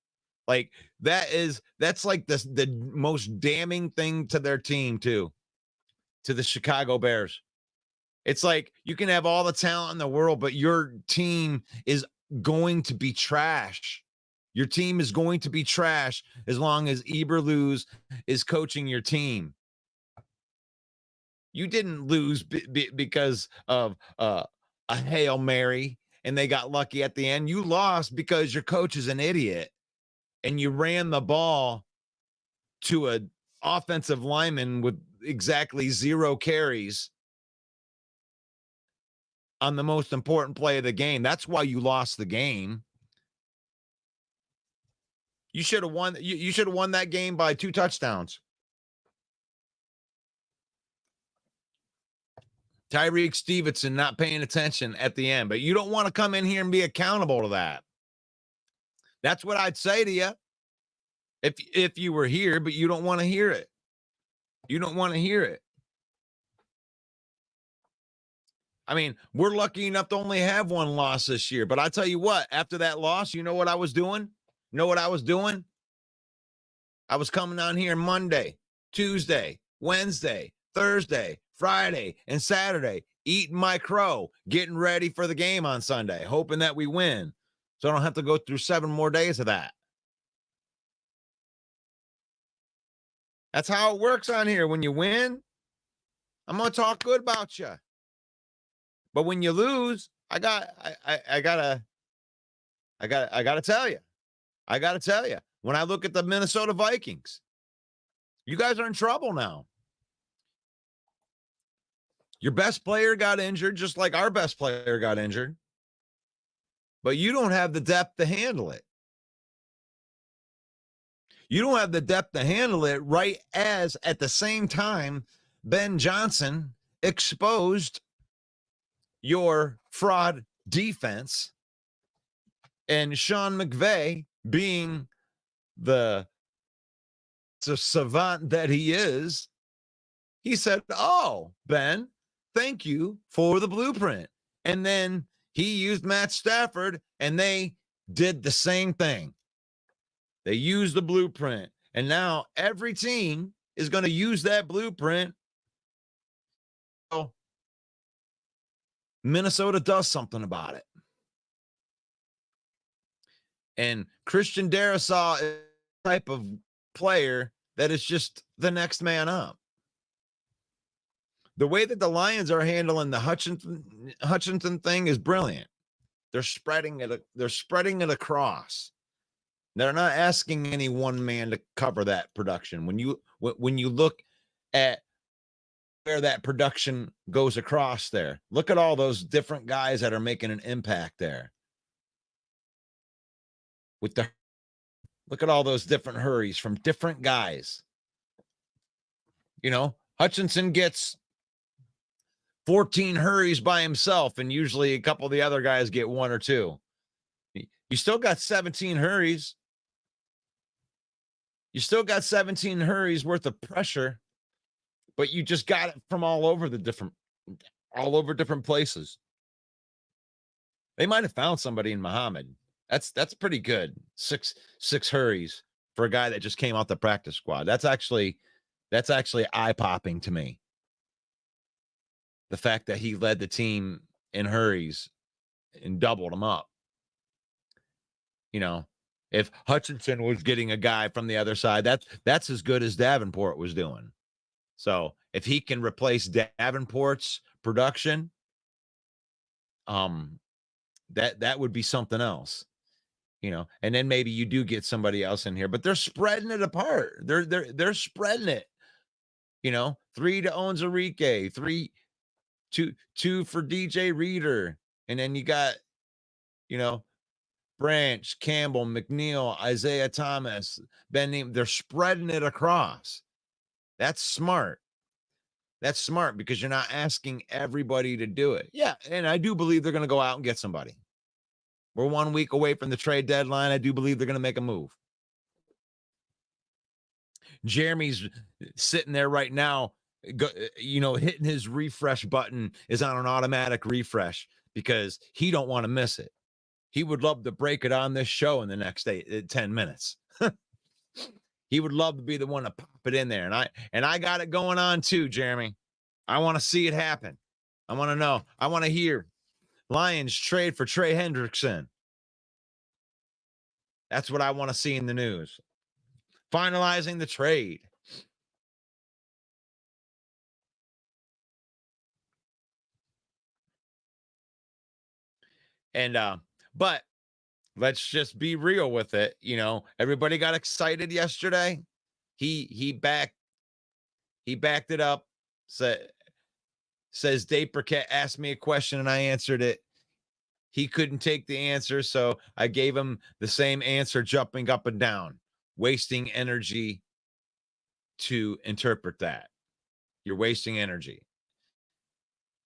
Like that's like the most damning thing to their team too, to the Chicago Bears. It's like you can have all the talent in the world, but your team is going to be trash. Your team is going to be trash as long as Eberflus is coaching your team. You didn't lose because of a Hail Mary and they got lucky at the end. You lost because your coach is an idiot and you ran the ball to an offensive lineman with exactly 0 carries on the most important play of the game. That's why you lost the game. You should have won. You should have won that game by 2 touchdowns. Tyreek Stevenson not paying attention at the end, but you don't want to come in here and be accountable to that. That's what I'd say to you if you were here, but you don't want to hear it. You don't want to hear it. I mean, we're lucky enough to only have 1 loss this year, but I tell you what, after that loss, you know what I was doing? You know what I was doing? I was coming on here Monday, Tuesday, Wednesday, Thursday, Friday, and Saturday, eating my crow, getting ready for the game on Sunday, hoping that we win. So I don't have to go through 7 more days of that. That's how it works on here. When you win, I'm going to talk good about you. But when you lose, I gotta tell you. I got to tell you, when I look at the Minnesota Vikings, you guys are in trouble now. Your best player got injured, just like our best player got injured. But you don't have the depth to handle it. You don't have the depth to handle it, right as at the same time, Ben Johnson exposed your fraud defense and Sean McVay, being the savant that he is, he said, "Oh, Ben, thank you for the blueprint." And then he used Matt Stafford and they did the same thing. They used the blueprint. And now every team is going to use that blueprint. So Minnesota does something about it. And Christian Darrisaw is the type of player that is just the next man up. The way that the Lions are handling the Hutchinson thing is brilliant. They're spreading it across. They're not asking any one man to cover that production. When you look at where that production goes across there, look at all those different guys that are making an impact there. Look at all those different hurries from different guys. Hutchinson gets 14 hurries by himself, and usually a couple of the other guys get 1 or 2. You still got 17 hurries. You still got 17 hurries worth of pressure, but you just got it from all over different places. They might have found somebody in Muhammad. That's pretty good. Six hurries for a guy that just came out the practice squad. That's actually eye-popping to me. The fact that he led the team in hurries and doubled them up. If Hutchinson was getting a guy from the other side, that's as good as Davenport was doing. So if he can replace Davenport's production, that would be something else. And then maybe you do get somebody else in here, but they're spreading it apart. They're spreading it. 3 to Onzarike, 2 for DJ Reader. And then you got, Branch, Campbell, McNeil, Isaiah Thomas, Ben Neem. They're spreading it across. That's smart. That's smart because you're not asking everybody to do it. Yeah, and I do believe they're going to go out and get somebody. We're 1 week away from the trade deadline. I do believe they're going to make a move. Jeremy's sitting there right now, hitting his refresh button is on an automatic refresh because he don't want to miss it. He would love to break it on this show in the next 10 minutes. He would love to be the one to pop it in there. And I got it going on too, Jeremy. I want to see it happen. I want to know. I want to hear Lions trade for Trey Hendrickson. That's what I want to see in the news. Finalizing the trade. And but let's just be real with it. Everybody got excited yesterday. He backed it up. Says Dave Burkett asked me a question and I answered it. He couldn't take the answer, so I gave him the same answer, jumping up and down, wasting energy to interpret that. You're wasting energy.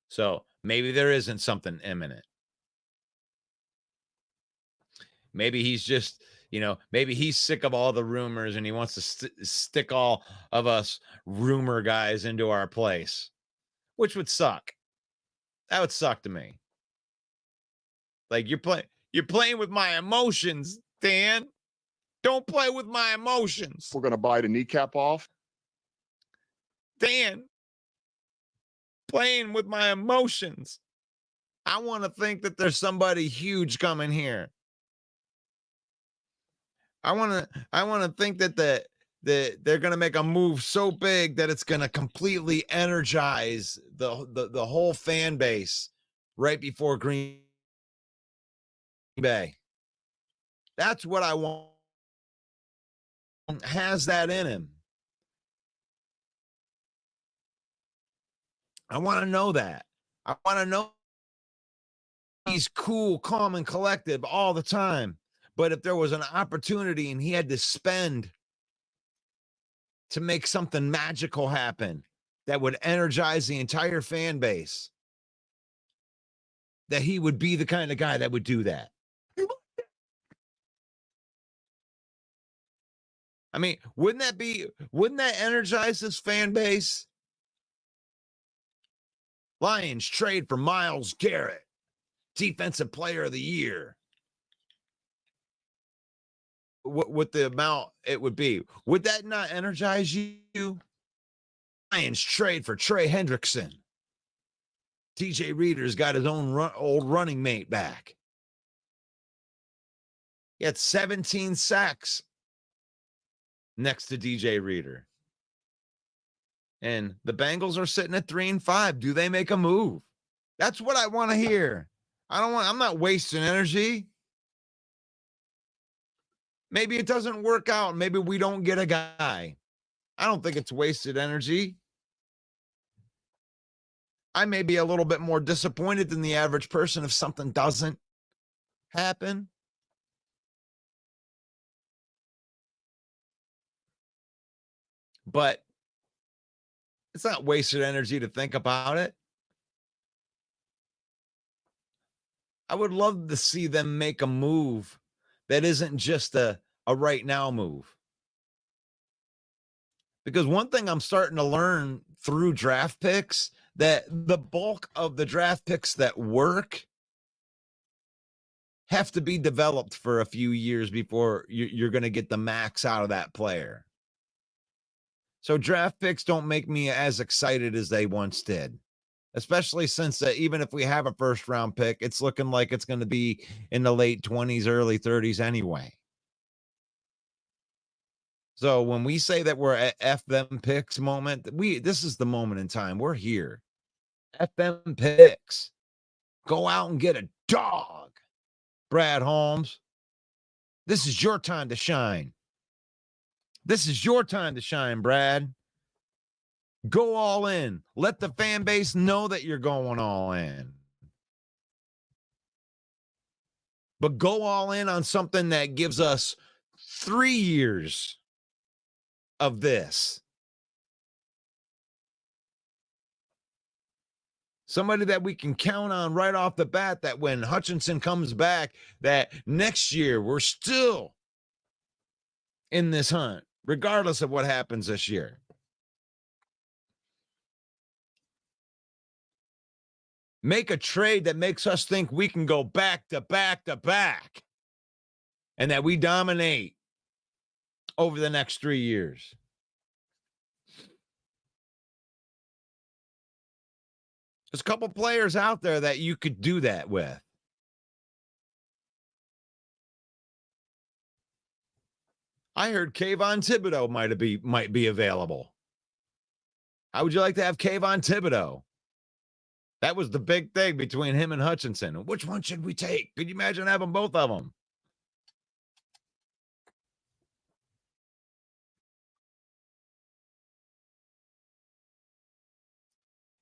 So maybe there isn't something imminent. Maybe he's just, maybe he's sick of all the rumors and he wants to stick all of us rumor guys into our place, which would suck. That would suck to me. Like you're playing with my emotions, Dan. Don't play with my emotions.
We're going to bite a kneecap off.
Dan, playing with my emotions. I want to think that there's somebody huge coming here. I want to think that they're going to make a move so big that it's going to completely energize the whole fan base right before Green Bay. That's what I want. Has that in him. I want to know that. I want to know he's cool, calm, and collected all the time. But if there was an opportunity and he had to spend to make something magical happen that would energize the entire fan base, that he would be the kind of guy that would do that. I mean, wouldn't that energize this fan base? Lions trade for Myles Garrett, Defensive Player of the Year. What the amount it would be. Would that not energize you? Lions trade for Trey Hendrickson. DJ Reader's got his own old running mate back. He had 17 sacks next to DJ Reader. And the Bengals are sitting at 3-5. Do they make a move? That's what I want to hear. I'm not wasting energy. Maybe it doesn't work out. Maybe we don't get a guy. I don't think it's wasted energy. I may be a little bit more disappointed than the average person if something doesn't happen. But it's not wasted energy to think about it. I would love to see them make a move that isn't just a right now move. Because one thing I'm starting to learn through draft picks, that the bulk of the draft picks that work have to be developed for a few years before you're going to get the max out of that player. So draft picks don't make me as excited as they once did, especially since even if we have a first round pick, it's looking like it's going to be in the late 20s, early 30s anyway. So when we say that we're at F them picks moment, this is the moment in time. We're here. F them picks. Go out and get a dog, Brad Holmes. This is your time to shine. This is your time to shine, Brad. Go all in. Let the fan base know that you're going all in. But go all in on something that gives us 3 years of this. Somebody that we can count on right off the bat, that when Hutchinson comes back, that next year we're still in this hunt, regardless of what happens this year. Make a trade that makes us think we can go back to back to back and that we dominate over the next 3 years. There's a couple players out there that you could do that with. I heard Kayvon Thibodeau might be available. How would you like to have Kayvon Thibodeau? That was the big thing between him and Hutchinson. Which one should we take? Could you imagine having both of them?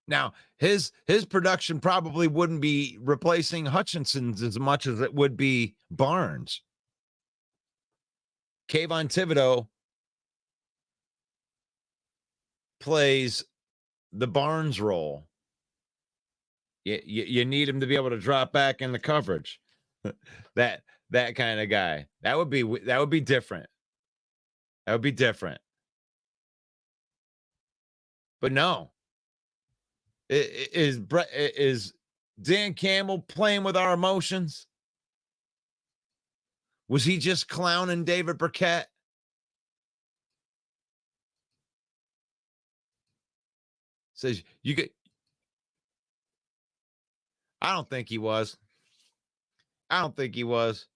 Now, his production probably wouldn't be replacing Hutchinson's as much as it would be Barnes. Kayvon Thibodeau plays the Barnes role. You need him to be able to drop back in the coverage. that kind of guy. That would be different. That would be different. But no. Is Dan Campbell playing with our emotions? Was he just clowning David Burkett? Says you get. I don't think he was. I don't think he was.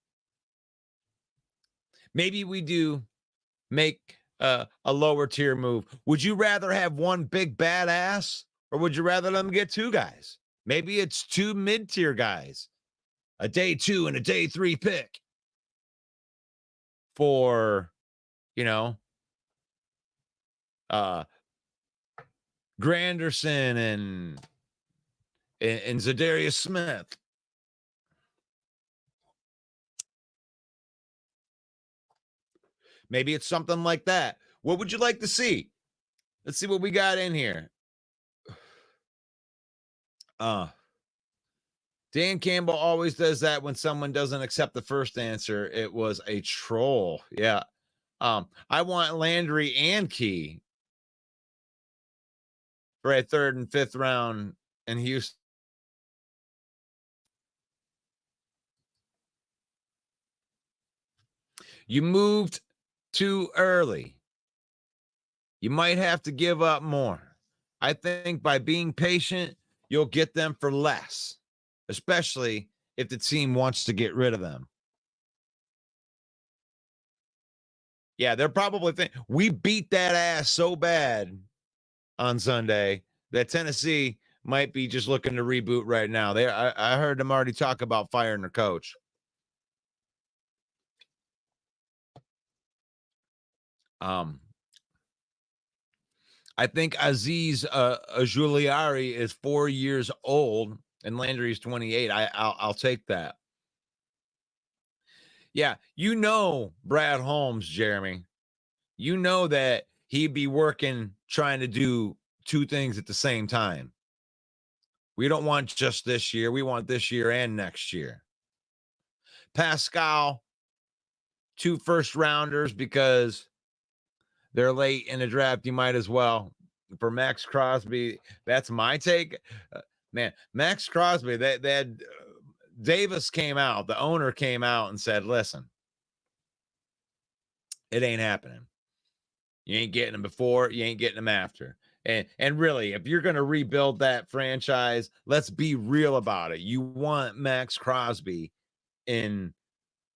Maybe we do make a lower tier move. Would you rather have one big badass, or would you rather them get 2 guys? Maybe it's 2 mid-tier guys, a day 2 and a day 3 pick for, Granderson and Zadarius Smith. Maybe it's something like that. What would you like to see? Let's see what we got in here. Dan Campbell always does that when someone doesn't accept the first answer. It was a troll. Yeah. I want Landry and Key for a 3rd and 5th round in Houston. You moved too early. You might have to give up more. I think by being patient, you'll get them for less, especially if the team wants to get rid of them. Yeah, they're probably thinking, we beat that ass so bad on Sunday that Tennessee might be just looking to reboot right now. I heard them already talk about firing their coach. I think Aziz Juliari is 4 years old and Landry's 28. I'll take that. Yeah, Brad Holmes, Jeremy. You know that he'd be working trying to do 2 things at the same time. We don't want just this year. We want this year and next year. Pascal, 2 first rounders because they're late in the draft. You might as well. For Max Crosby, that's my take. Man, Max Crosby, Davis came out. The owner came out and said, listen, it ain't happening. You ain't getting them before. You ain't getting them after. And really, if you're going to rebuild that franchise, let's be real about it. You want Max Crosby in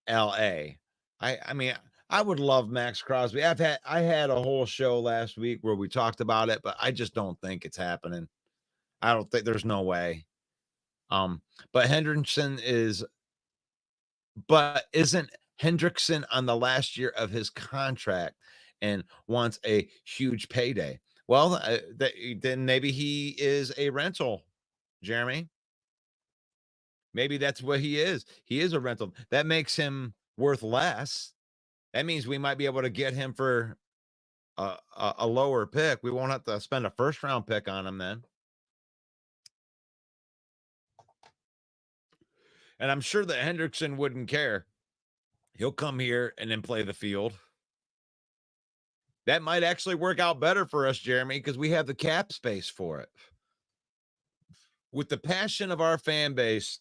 L.A. I mean, I would love Max Crosby. I had a whole show last week where we talked about it, but I just don't think it's happening. I don't think there's no way. But isn't Hendrickson on the last year of his contract and wants a huge payday? Well, then maybe he is a rental, Jeremy. Maybe that's what he is. He is a rental. That makes him worth less. That means we might be able to get him for a lower pick. We won't have to spend a first-round pick on him then. And I'm sure that Hendrickson wouldn't care. He'll come here and then play the field. That might actually work out better for us, Jeremy, because we have the cap space for it. With the passion of our fan base,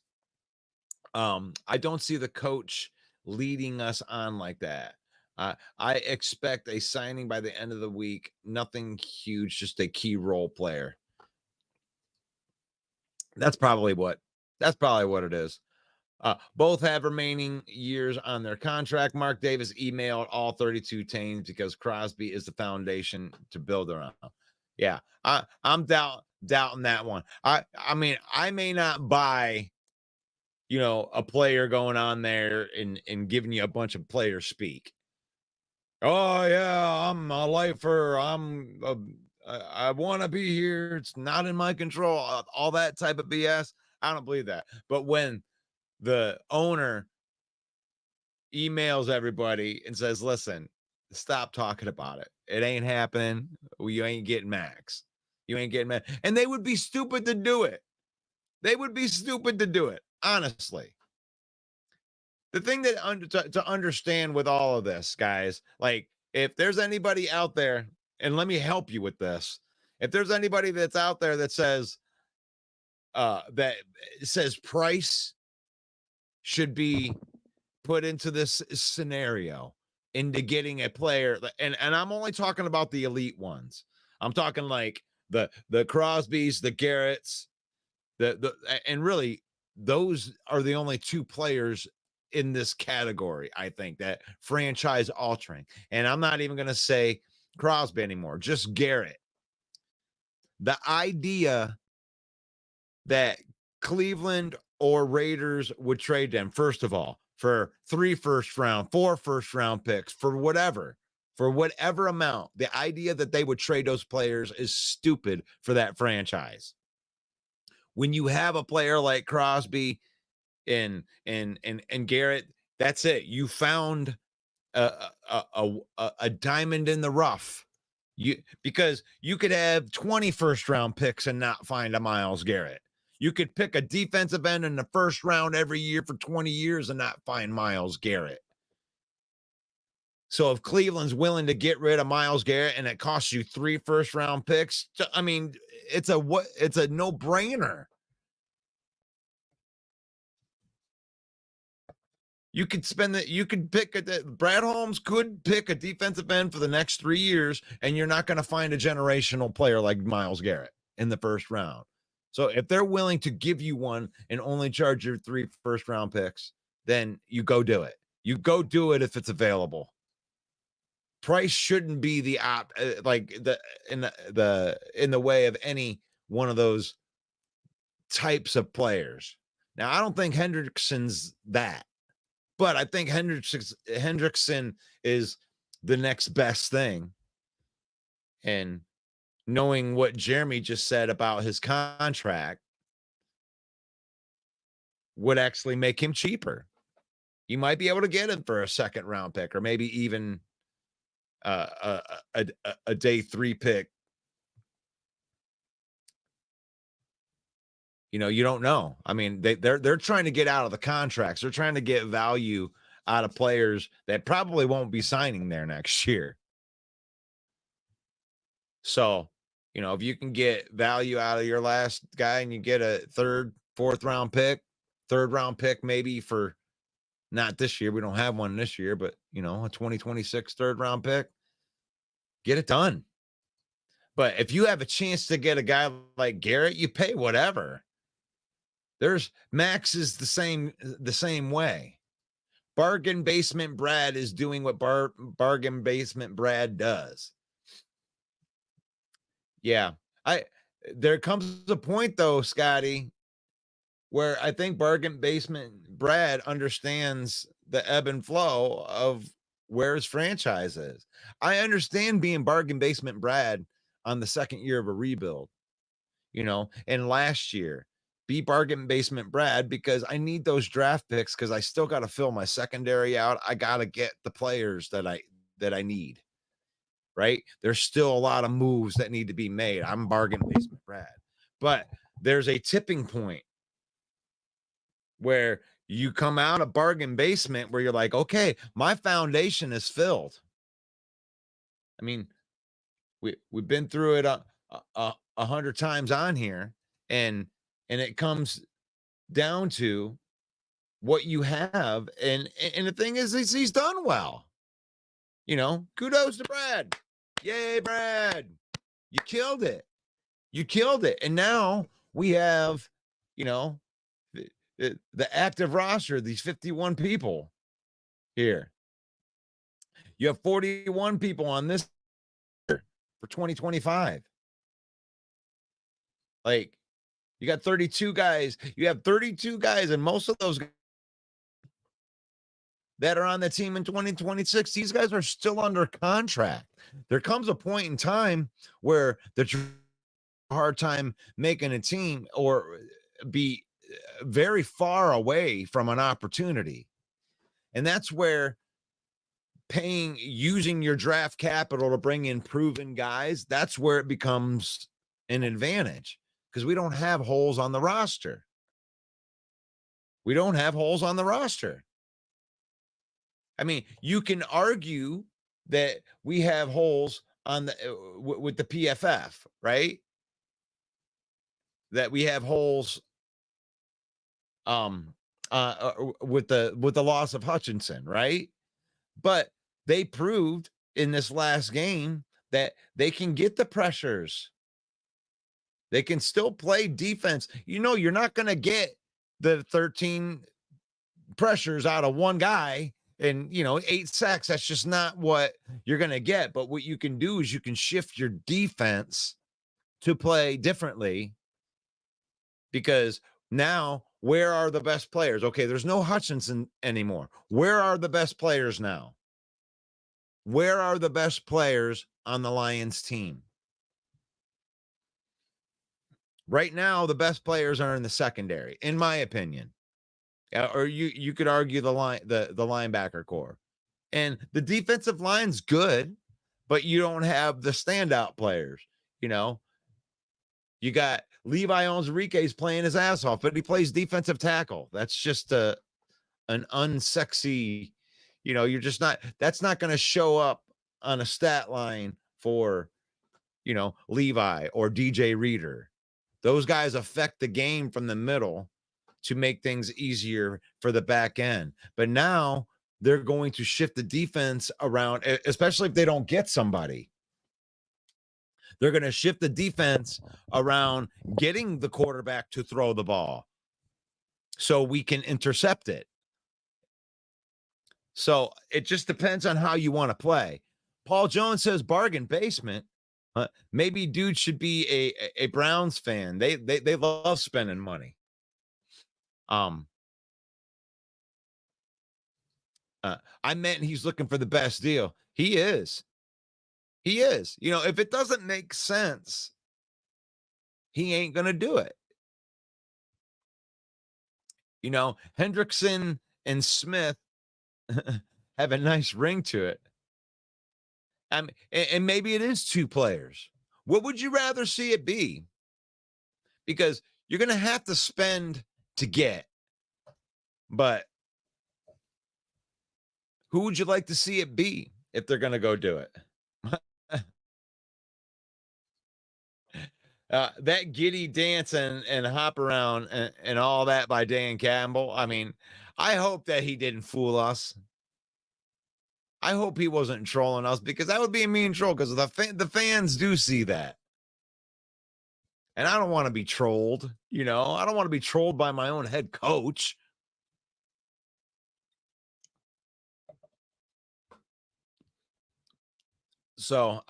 I don't see the coach leading us on like that. I expect a signing by the end of the week. Nothing huge, just a key role player. That's probably what it is. Both have remaining years on their contract. Mark Davis emailed all 32 teams because Crosby is the foundation to build around. Yeah, I'm doubting that one. I mean, I may not buy, a player going on there and giving you a bunch of players speak. Oh yeah, I'm a lifer. I want to be here. It's not in my control. All that type of BS. I don't believe that. But when the owner emails everybody and says, listen, stop talking about it. It ain't happening. You ain't getting Max. You ain't getting Max. And they would be stupid to do it. They would be stupid to do it, honestly. The thing that to understand with all of this, guys, like if there's anybody out there, and let me help you with this. If there's anybody that's out there that says price should be put into this scenario into getting a player, and I'm only talking about the elite ones. I'm talking like the Crosbys, the Garretts, and really those are the only two players in this category, I think, that franchise altering. And I'm not even going to say Crosby anymore, just Garrett. The idea that Cleveland or Raiders would trade them, first of all, for 3 first-round, 4 first-round picks, for whatever amount, the idea that they would trade those players is stupid for that franchise. When you have a player like Crosby and Garrett, that's it. You found a diamond in the rough. Because you could have 20 first-round picks and not find a Myles Garrett. You could pick a defensive end in the first round every year for 20 years and not find Myles Garrett. So if Cleveland's willing to get rid of Myles Garrett and it costs you 3 first-round picks, I mean, it's a no-brainer. You could Brad Holmes could pick a defensive end for the next 3 years, and you're not going to find a generational player like Myles Garrett in the first round. So if they're willing to give you one and only charge your 3 first-round picks, then you go do it. You go do it if it's available. Price shouldn't be in the way of any one of those types of players. Now, I don't think Hendrickson's that. But I think Hendrickson is the next best thing. And knowing what Jeremy just said about his contract would actually make him cheaper. You might be able to get him for a 2nd-round pick or maybe even a day 3 pick. You don't know. I mean, they're trying to get out of the contracts. They're trying to get value out of players that probably won't be signing there next year. So, if you can get value out of your last guy and you get a 3rd, 4th-round pick, 3rd-round pick maybe for not this year. We don't have one this year, but, a 2026 3rd-round pick, get it done. But if you have a chance to get a guy like Garrett, you pay whatever. Max is the same way. Bargain Basement Brad is doing what Bargain Basement Brad does. Yeah. There comes a point though, Scotty, where I think Bargain Basement Brad understands the ebb and flow of where his franchise is. I understand being Bargain Basement Brad on the second year of a rebuild, and last year, be bargain basement Brad, because I need those draft picks because I still got to fill my secondary out. I got to get the players that I need, right? There's still a lot of moves that need to be made. I'm bargain basement Brad, but there's a tipping point where you come out of bargain basement where you're like, okay, my foundation is filled. I mean, we've been through it 100 times on here, and it comes down to what you have, and the thing is he's done well. Kudos to Brad. Yay, Brad. You killed it. And now we have, the active roster, these 51 people here. You have 41 people on this for 2025. Like, you got 32 guys. You have 32 guys, and most of those that are on the team in 2026, these guys are still under contract. There comes a point in time where there's a hard time making a team or be very far away from an opportunity. And that's where using your draft capital to bring in proven guys, that's where it becomes an advantage, because we don't have holes on the roster. I mean, you can argue that we have holes on the with the PFF, right? That we have holes with the loss of Hutchinson, right? But they proved in this last game that they can get the pressures. They can still play defense. You're not going to get the 13 pressures out of one guy and 8 sacks. That's just not what you're going to get. But what you can do is you can shift your defense to play differently, because now, where are the best players? Okay, there's no Hutchinson anymore. Where are the best players now? Where are the best players on the Lions team? Right now, the best players are in the secondary, in my opinion. Or you could argue the linebacker core. And the defensive line's good, but you don't have the standout players. You got Levi Onwuzurike's playing his ass off, but he plays defensive tackle. That's just an unsexy, you're just not, that's not going to show up on a stat line for, Levi or DJ Reader. Those guys affect the game from the middle to make things easier for the back end. But now they're going to shift the defense around, especially if they don't get somebody. They're going to shift the defense around getting the quarterback to throw the ball so we can intercept it. So it just depends on how you want to play. Paul Jones says bargain basement. Maybe dude should be a Browns fan. They love spending money. I meant he's looking for the best deal. He is. If it doesn't make sense, he ain't going to do it. Hendrickson and Smith have a nice ring to it. And maybe it is 2 players. What would you rather see it be? Because you're going to have to spend to get. But who would you like to see it be if they're going to go do it? That giddy dance and hop around and all that by Dan Campbell. I mean, I hope that he didn't fool us. I hope he wasn't trolling us, because that would be a mean troll, because the fans do see that. And I don't want to be trolled, I don't want to be trolled by my own head coach. So,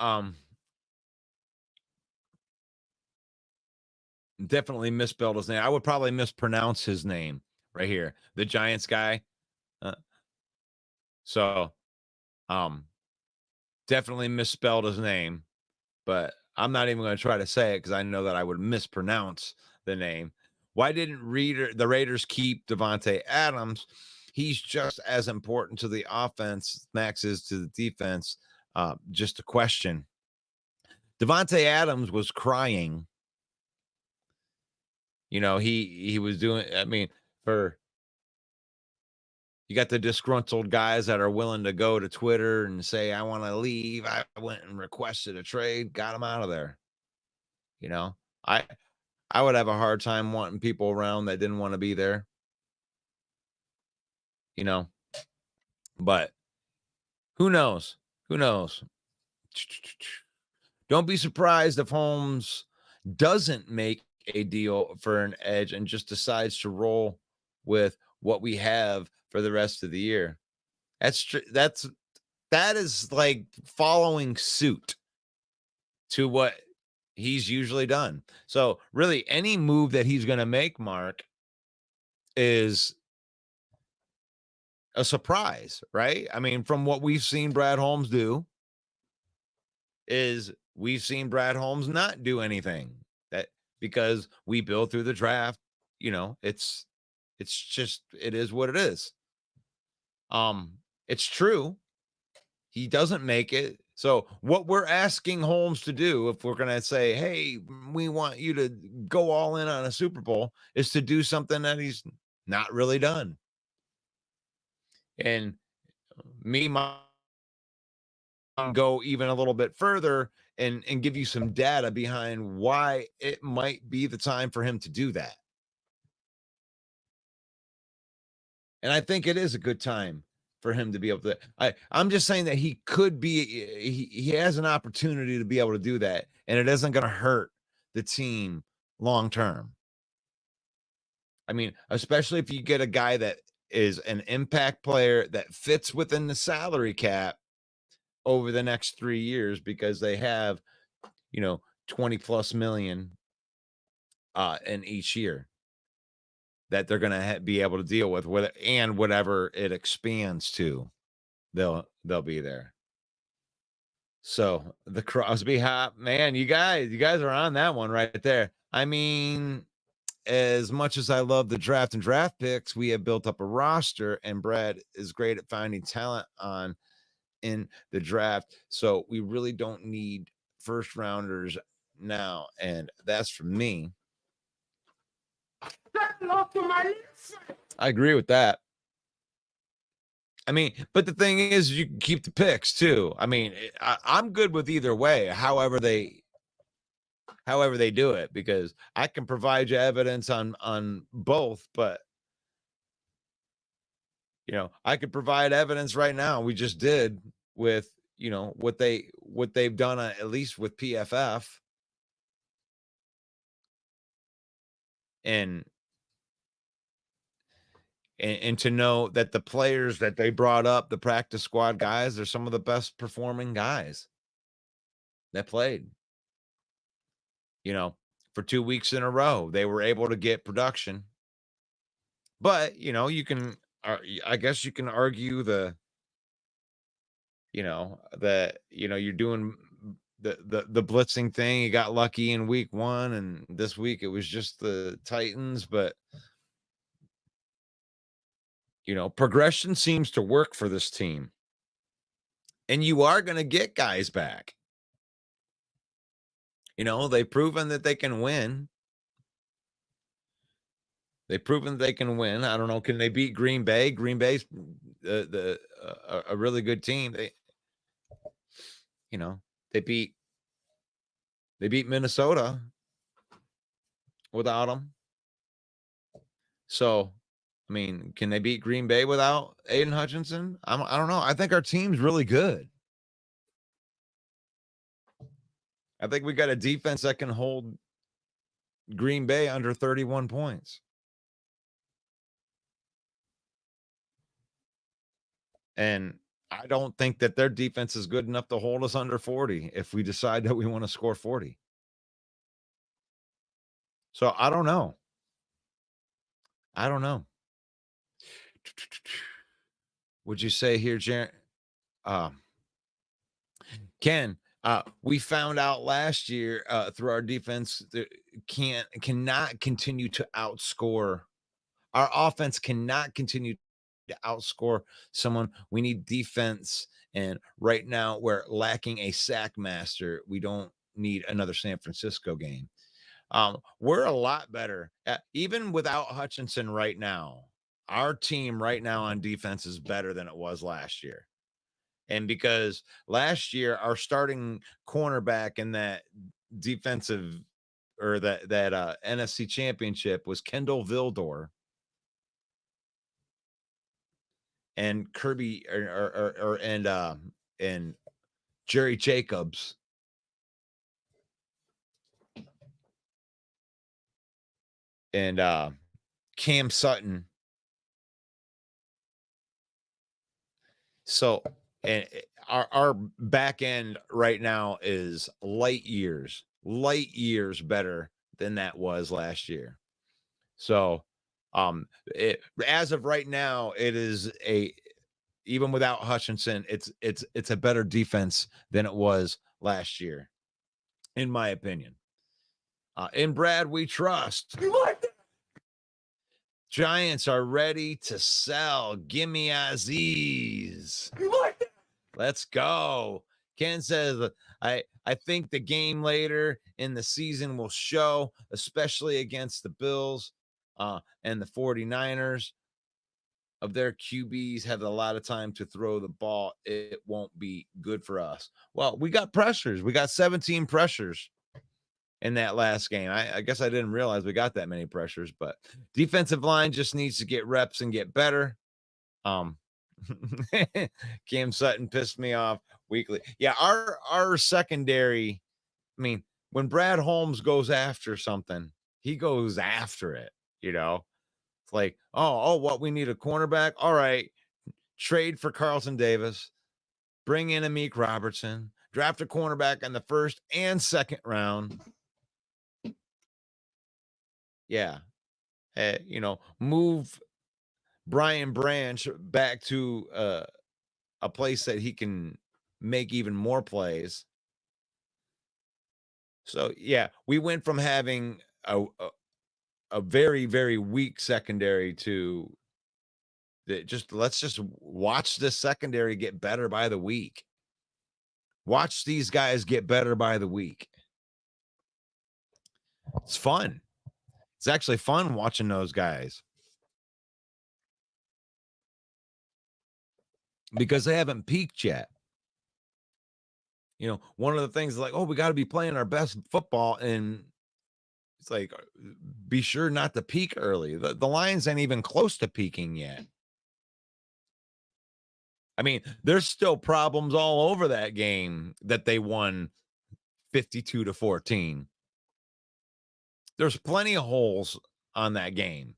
definitely misspelled his name. I would probably mispronounce his name right here. The Giants guy. Definitely misspelled his name, but I'm not even going to try to say it because I know that I would mispronounce the name. Why didn't the Raiders keep Devontae Adams? He's just as important to the offense. Max is to the defense. Just a question. Devontae Adams was crying. You know, he was doing, I mean, you got the disgruntled guys that are willing to go to Twitter and say, I want to leave. I went and requested a trade, got him out of there. You know, I would have a hard time wanting people around that didn't want to be there. You know, but who knows? Who knows? Don't be surprised if Holmes doesn't make a deal for an edge and just decides to roll with what we have for the rest of the year. That is like following suit to what he's usually done. So really any move that he's going to make, Mark, is a surprise, right? I mean, from what we've seen Brad Holmes do, is we've seen Brad Holmes not do anything, that because we build through the draft, you know, it's just, it is what it is. It's true. He doesn't make it. So what we're asking Holmes to do, if we're going to say, hey, we want you to go all in on a Super Bowl, is to do something that he's not really done. And me, go even a little bit further and give you some data behind why it might be the time for him to do that. And I think it is a good time for him to be able to. I'm just saying that he could be, he has an opportunity to be able to do that, and it isn't going to hurt the team long term. I mean, especially if you get a guy that is an impact player that fits within the salary cap over the next 3 years, because they have, you know, 20 plus million in each year that they're going to be able to deal with it, and whatever it expands to, they'll be there. So the Crosby hop, man, you guys are on that one right there. I mean, as much as I love the draft and draft picks, we have built up a roster, and Brad is great at finding talent in the draft. So we really don't need first rounders now. And that's for me. I agree with that. I mean, but the thing is, you can keep the picks too. I mean, I'm good with either way, however they do it, because I can provide you evidence on both. But you know, I could provide evidence right now. We just did with, you know, what they've done, at least with PFF, and to know that the players that they brought up, the practice squad guys, are some of the best performing guys that played. You know, for 2 weeks in a row, they were able to get production. But, you know, you can, I guess you can argue that you're doing the blitzing thing. You got lucky in week 1, and this week it was just the Titans. But, you know, progression seems to work for this team. And you are going to get guys back. You know, they've proven that they can win. They've proven they can win. I don't know. Can they beat Green Bay? Green Bay's a really good team. They beat Minnesota without them. So, I mean, can they beat Green Bay without Aiden Hutchinson? I don't know. I think our team's really good. I think we got a defense that can hold Green Bay under 31 points. And I don't think that their defense is good enough to hold us under 40 if we decide that we want to score 40. So I don't know. Would you say here, Ken, We found out last year through our defense that cannot continue to outscore. Our offense cannot continue to outscore someone. We need defense, and right now we're lacking a sack master. We don't need another San Francisco game. We're a lot better, even without Hutchinson right now. Our team right now on defense is better than it was last year. And because last year our starting cornerback in that defensive or that NFC championship was Kendall Vildor and Kirby and Jerry Jacobs. And Cam Sutton. So, and our back end right now is light years better than that was last year. So, as of right now, it is even without Hutchinson, it's a better defense than it was last year, in my opinion. In Brad, we trust.
You like that?
Giants are ready to sell. Gimme Aziz.
You like that?
Let's go. Ken says, I think the game later in the season will show, especially against the Bills and the 49ers. Of their QBs have a lot of time to throw the ball. It won't be good for us. Well, we got pressures. We got 17 pressures in that last game. I guess I didn't realize we got that many pressures, but defensive line just needs to get reps and get better. Cam Sutton pissed me off weekly. Yeah, our secondary, I mean, when Brad Holmes goes after something, he goes after it, you know. It's like, what, we need a cornerback? All right, trade for Carlton Davis, bring in Amik Robertson, draft a cornerback in the first and second round. Yeah. Move Brian Branch back to a place that he can make even more plays. So, yeah, we went from having a very, very weak secondary to let's just watch this secondary get better by the week. Watch these guys get better by the week. It's fun. It's actually fun watching those guys because they haven't peaked yet. You know, one of the things is like, we got to be playing our best football, and it's like, be sure not to peak early. The Lions ain't even close to peaking yet. I mean, there's still problems all over that game that they won 52-14. There's plenty of holes on that game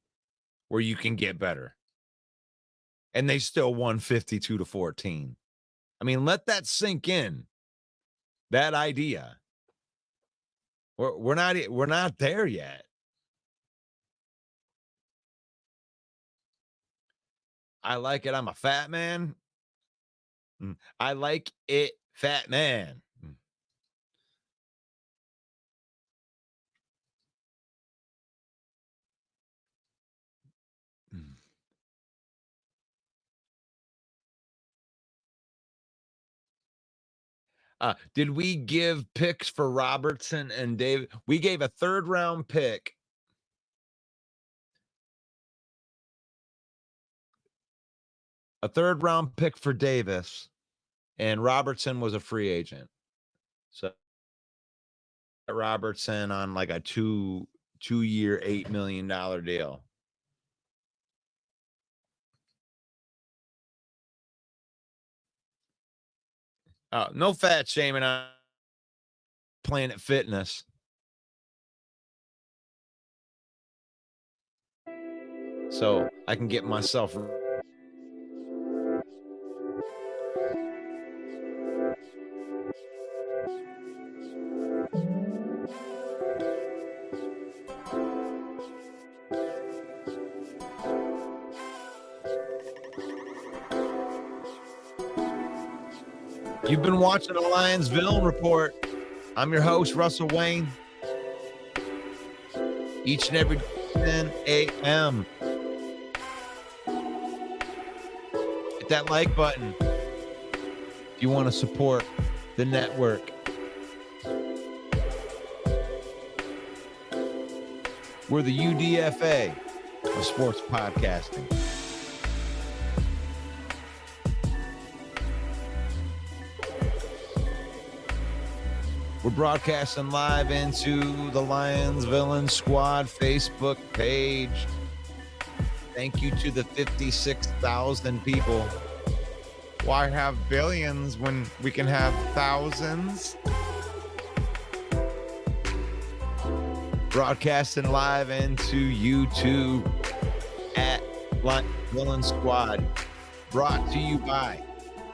where you can get better. And they still won 52-14. I mean, let that sink in. That idea. We're not there yet. I like it. I'm a fat man. I like it, fat man. Did we give picks for Robertson and David? We gave a third round pick. A third round pick for Davis, and Robertson was a free agent. So Robertson on like a two-year, $8 million deal. No fat shaming on Planet Fitness. So I can get myself. You've been watching the Lions Villain Report. I'm your host, Russell Wayne. Each and every 10 a.m. Hit that like button if you want to support the network. We're the UDFA of sports podcasting. We're broadcasting live into the Lions Villain Squad Facebook page. Thank you to the 56,000 people. Why have billions when we can have thousands? Broadcasting live into YouTube at Villain Squad. Brought to you by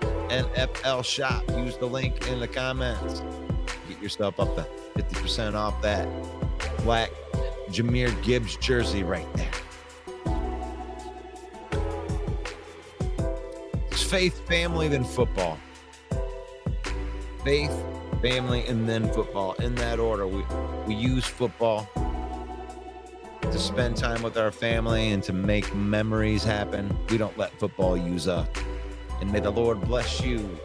NFL Shop. Use the link in the comments. Get yourself up to 50% off that black Jahmyr Gibbs jersey right there. It's faith, family, then football. Faith, family, and then football. In that order, we use football to spend time with our family and to make memories happen. We don't let football use us. And may the Lord bless you.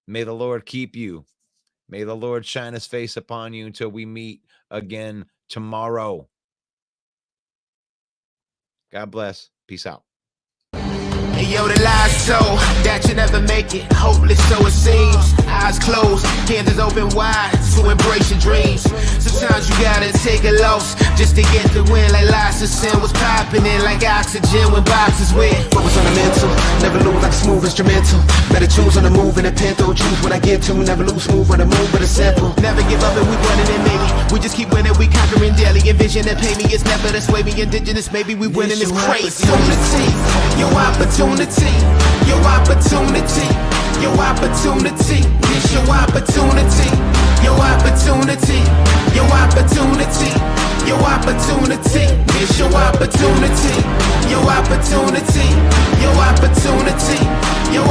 May the Lord keep you. May the Lord shine his face upon you until we meet again tomorrow. God bless. Peace out.
Hey, yo, the lies so that you never make it. Hopeless, so it seems. Eyes closed, hands open wide to embrace your dreams. Sometimes you gotta take a loss just to get the win. Like lots of sin was popping in like oxygen when boxes wet. Focus on the mental, never lose like a smooth instrumental. Better choose on the move in a pinto. Choose what I get to, never lose smooth on the move, but it's simple. Never give up and we running it, maybe. We just keep winning, we conquering daily. Envision and pay me, it's never the sway me. Indigenous, maybe we winning this crazy. Your opportunity, your opportunity, your opportunity. It's your opportunity, your opportunity, your opportunity, your opportunity. It's your opportunity, your opportunity, your opportunity, your opportunity.